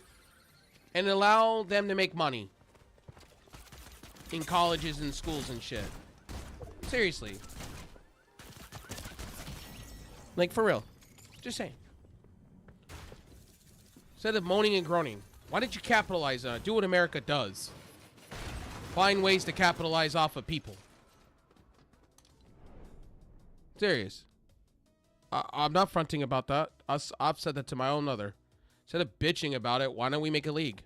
and allow them to make money in colleges and schools and shit? Seriously. Like, for real. Just saying. Instead of moaning and groaning, why don't you capitalize on it? Do what America does. Find ways to capitalize off of people. Serious. I'm not fronting about that. I've said that to my own mother. Instead of bitching about it, why don't we make a league?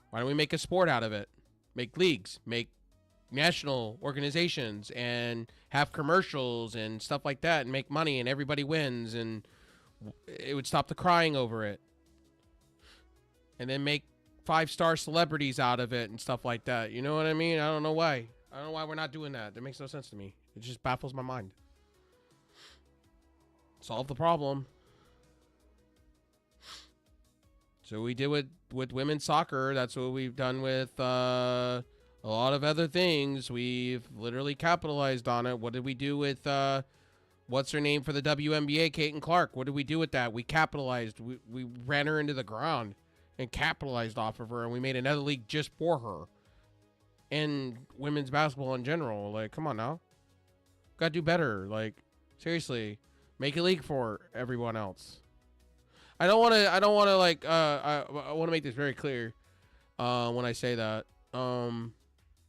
Why don't we make a sport out of it? Make leagues, make national organizations, and have commercials and stuff like that, and make money, and everybody wins, and it would stop the crying over it. And then make 5-star celebrities out of it and stuff like that. You know what I mean? I don't know why. I don't know why we're not doing that. That makes no sense to me. It just baffles my mind. Solve the problem. So we did with women's soccer. That's what we've done with a lot of other things. We've literally capitalized on it. What did we do with what's her name for the WNBA, Caitlin Clark? What did we do with that? We capitalized. We ran her into the ground and capitalized off of her, and we made another league just for her. And women's basketball in general. Like, come on now. Gotta do better. Like, seriously. Make a league for everyone else. I want to make this very clear when I say that. I want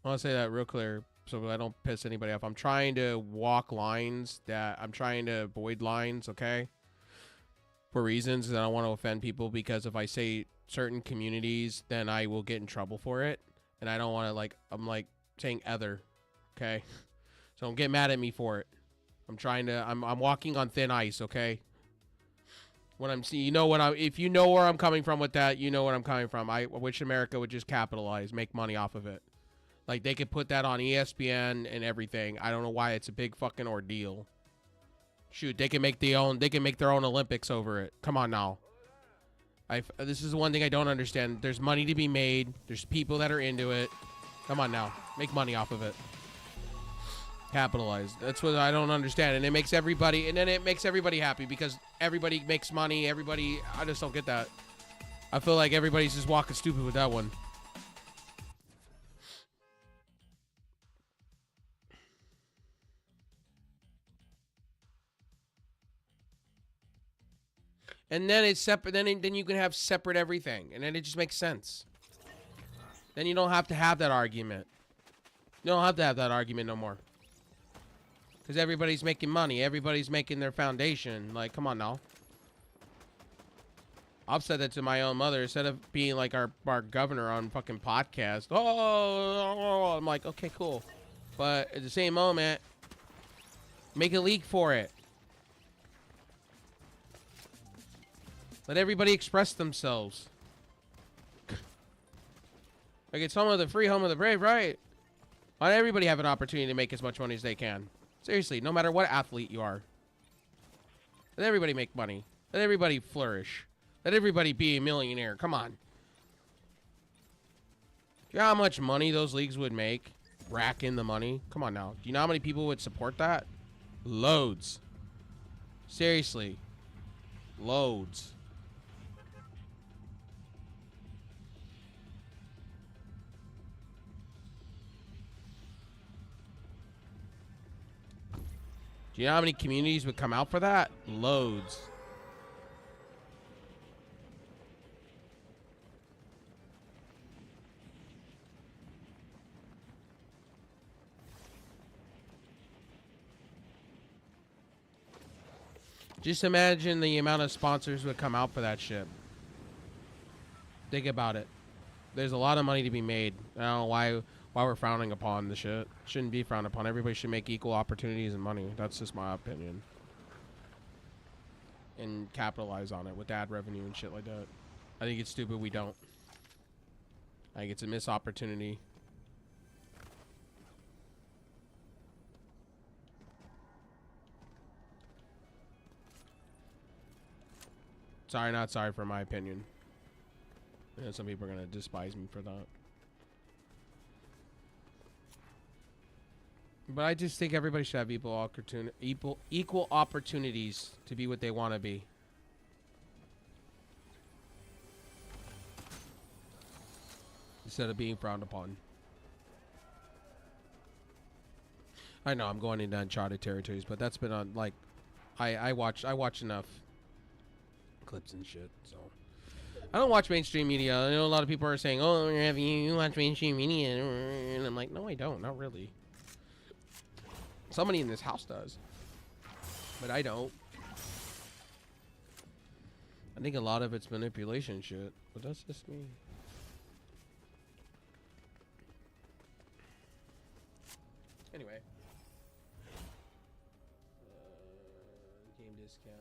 to say that real clear so I don't piss anybody off. I'm trying to walk lines I'm trying to avoid lines, okay? For reasons that I don't want to offend people, because if I say certain communities, then I will get in trouble for it. And I don't want to, I'm saying other, okay? So don't get mad at me for it. I'm walking on thin ice, okay? When I'm seeing, if you know where I'm coming from with that, you know where I'm coming from. I wish America would just capitalize, make money off of it. Like, they could put that on ESPN and everything. I don't know why it's a big fucking ordeal. Shoot, they can make their own Olympics over it. Come on now. This is one thing I don't understand. There's money to be made. There's people that are into it. Come on now. Make money off of it. Capitalize. That's what I don't understand. And it makes everybody happy because everybody makes money. I just don't get that. I feel like everybody's just walking stupid with that one. And then it's separate. Then you can have separate everything, and then it just makes sense. Then you don't have to have that argument. You don't have to have that argument no more. Because everybody's making money. Everybody's making their foundation. Like, come on now. I've said that to my own mother. Instead of being like our governor on fucking podcast. Oh, I'm like, okay, cool. But at the same moment, make a league for it. Let everybody express themselves. Like, it's home of the free, home of the brave, right? Let everybody have an opportunity to make as much money as they can. Seriously, no matter what athlete you are. Let everybody make money. Let everybody flourish. Let everybody be a millionaire. Come on. Do you know how much money those leagues would make? Rack in the money. Come on now. Do you know how many people would support that? Loads. Seriously. Loads. Do you know how many communities would come out for that? Loads. Just imagine the amount of sponsors would come out for that shit. Think about it. There's a lot of money to be made. I don't know why we're frowning upon the shit. Shouldn't be frowned upon. Everybody should make equal opportunities and money. That's just my opinion. And capitalize on it with ad revenue and shit like that. I think it's stupid we don't. I think it's a missed opportunity. Sorry, not sorry for my opinion. And some people are going to despise me for that. But I just think everybody should have equal opportunities to be what they want to be. Instead of being frowned upon. I know I'm going into uncharted territories, but that's been on, like, I watch enough clips and shit, so I don't watch mainstream media. I know a lot of people are saying, "Oh, you watch mainstream media," and I'm like, no, I don't, not really. Somebody in this house does, but I don't. I think a lot of it's manipulation shit, but that's just me. Anyway, game discounts.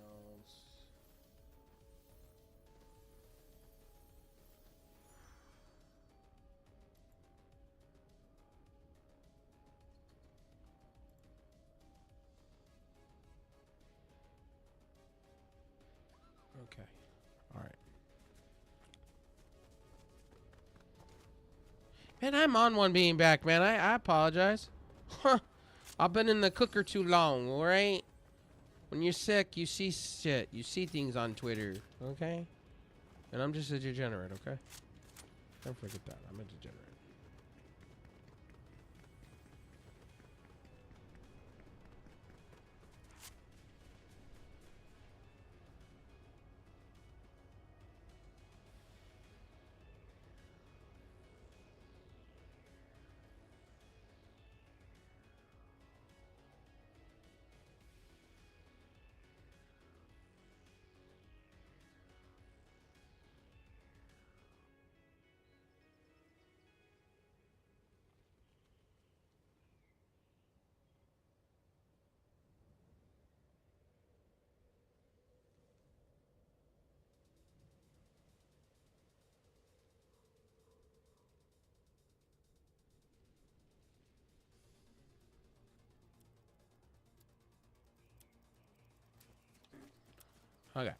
Okay. All right. Man, I'm on one being back, man. I apologize. Huh. I've been in the cooker too long, all right? When you're sick, you see shit. You see things on Twitter, okay? And I'm just a degenerate, okay? Don't forget that. I'm a degenerate. Okay.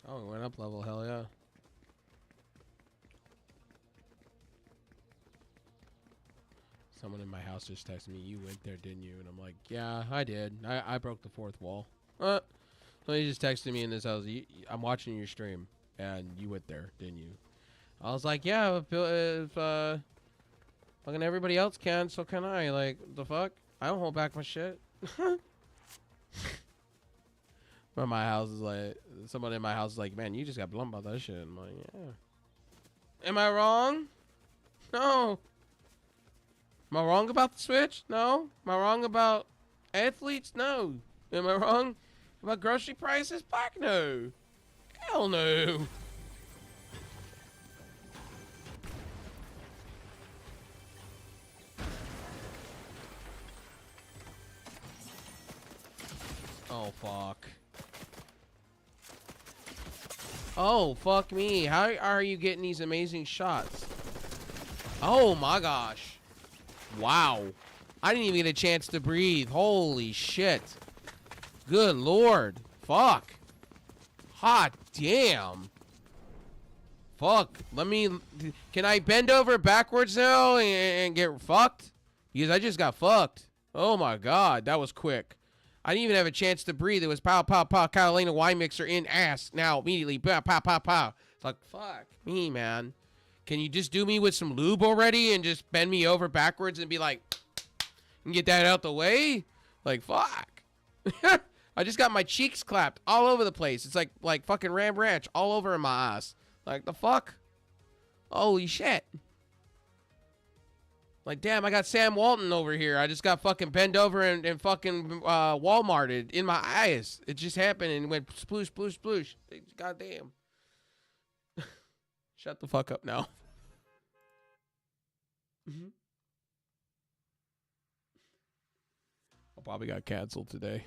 Oh, it went up level. Hell yeah. Someone in my house just texted me, "You went there, didn't you?" And I'm like, "Yeah, I did. I broke the fourth wall." So he just texted me in his house, "I'm watching your stream, and you went there, didn't you?" I was like, "Yeah, if fucking everybody else can, so can I." Like, the fuck? I don't hold back my shit. But my house is like, someone in my house is like, "Man, you just got blunt about that shit." I'm like, "Yeah." Am I wrong? No. Am I wrong about the Switch? No. Am I wrong about athletes? No. Am I wrong about grocery prices? Fuck no. Hell no. Oh, fuck. Oh, fuck me. How are you getting these amazing shots? Oh, my gosh. Wow. I didn't even get a chance to breathe. Holy shit. Good lord. Fuck. Hot damn. Fuck. Let me... Can I bend over backwards now and get fucked? Because I just got fucked. Oh, my God. That was quick. I didn't even have a chance to breathe. It was pow, pow, pow, Carolina wine mixer in ass. Now, immediately, pow, pow, pow, pow. It's like, fuck me, man. Can you just do me with some lube already and just bend me over backwards and be like, and get that out the way? Like, fuck. I just got my cheeks clapped all over the place. It's like fucking Ram Ranch all over in my ass. Like, the fuck? Holy shit. Like, damn, I got Sam Walton over here. I just got fucking bent over and fucking Walmarted in my eyes. It just happened and went sploosh, sploosh, sploosh. God damn. Shut the fuck up now. I probably got canceled today.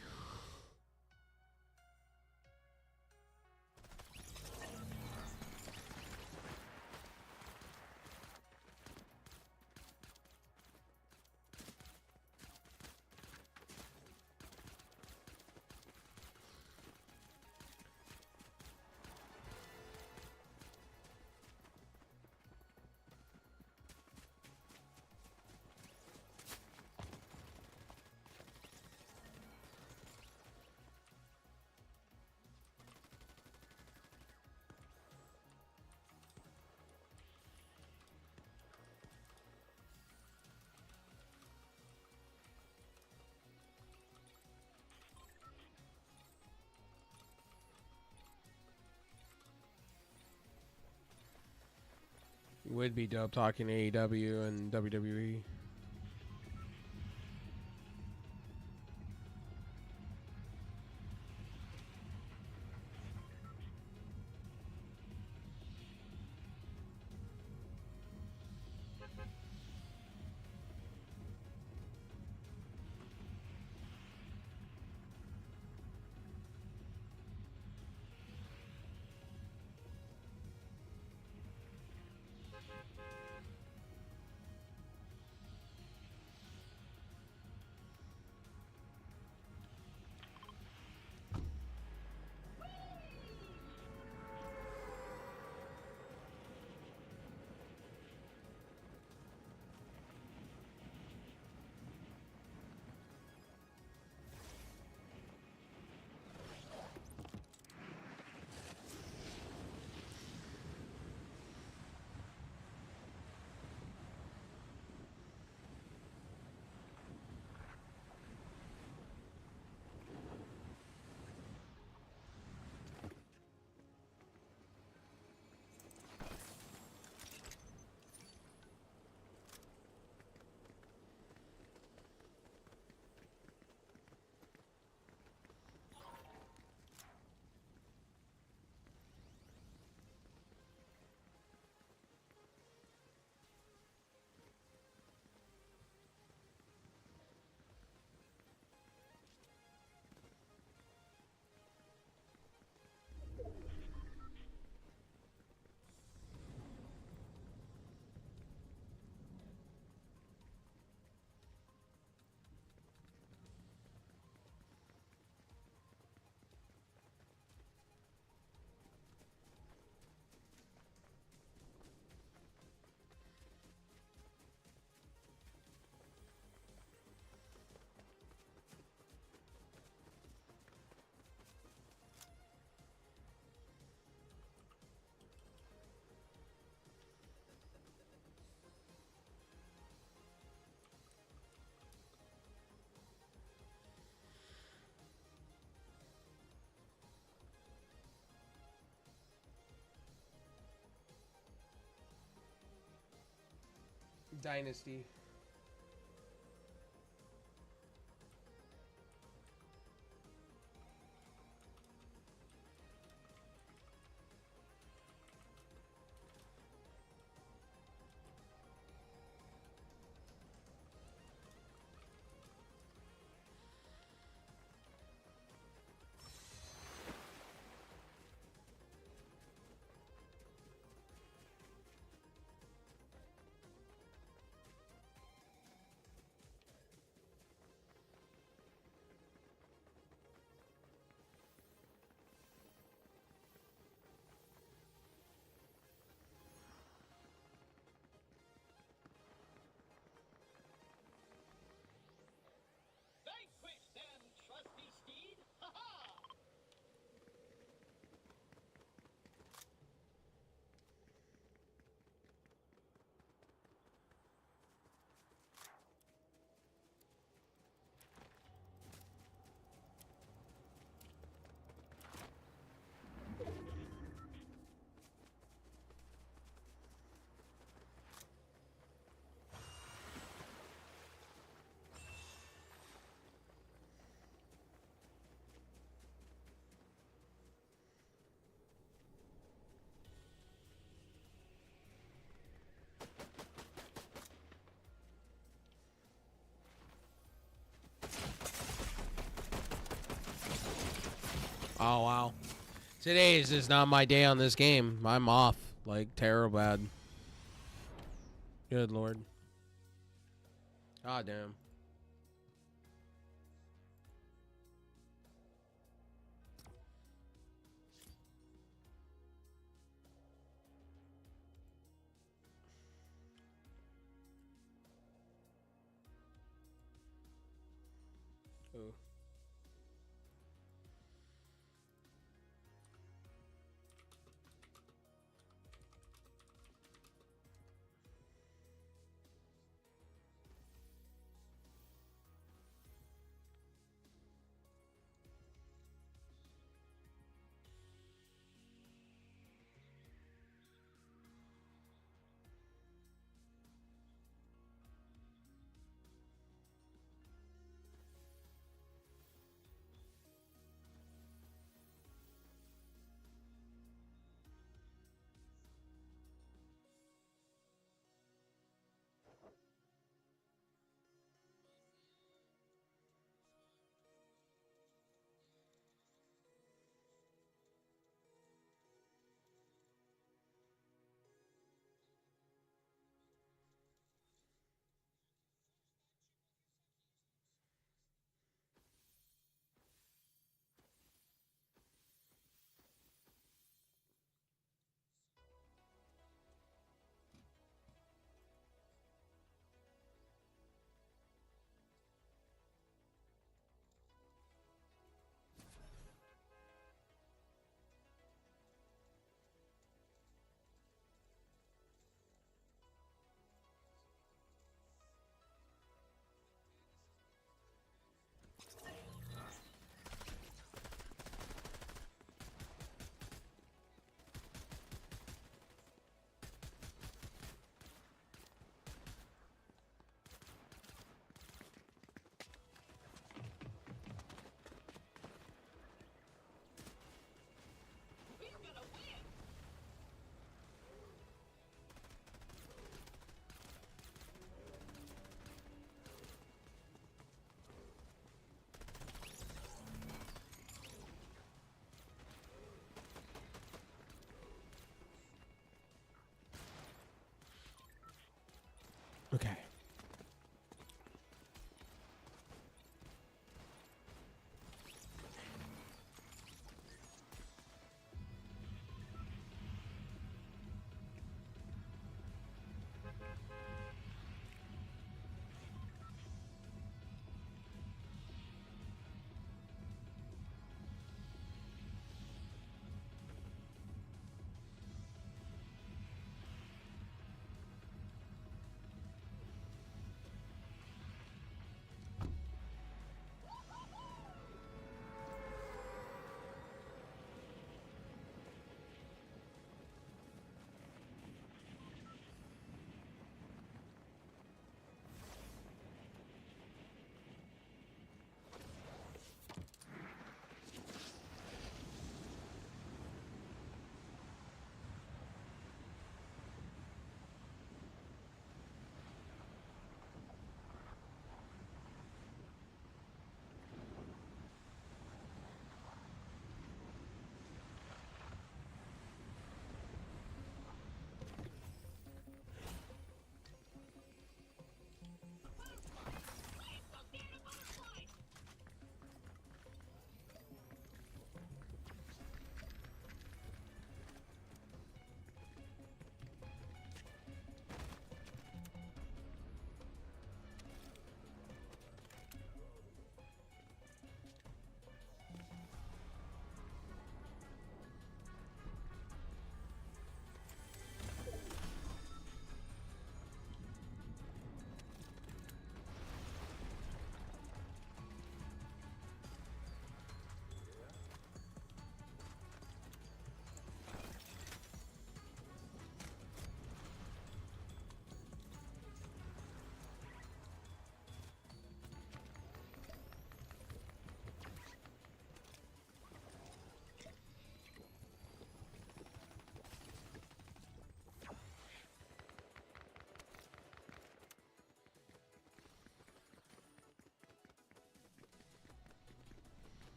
Would be dope talking AEW and WWE. Dynasty. Vanquish them, trusty steed! Ha-ha! Oh wow. Today is just not my day on this game. I'm off. Like terrible bad. Good lord. Ah damn. Oh. We're gonna win! Okay.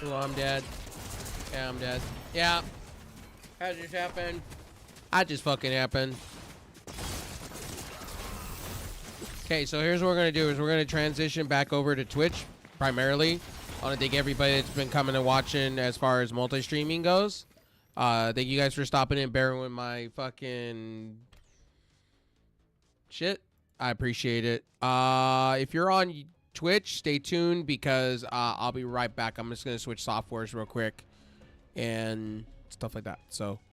Oh, I'm dead. Yeah, I'm dead. Yeah. How did this happen? I just fucking happened. Okay, so here's what we're going to do is we're going to transition back over to Twitch primarily. I want to thank everybody that's been coming and watching as far as multi-streaming goes. Thank you guys for stopping in, bearing with my fucking shit. I appreciate it. If you're on Twitch, stay tuned because I'll be right back. I'm just going to switch softwares real quick and stuff like that. So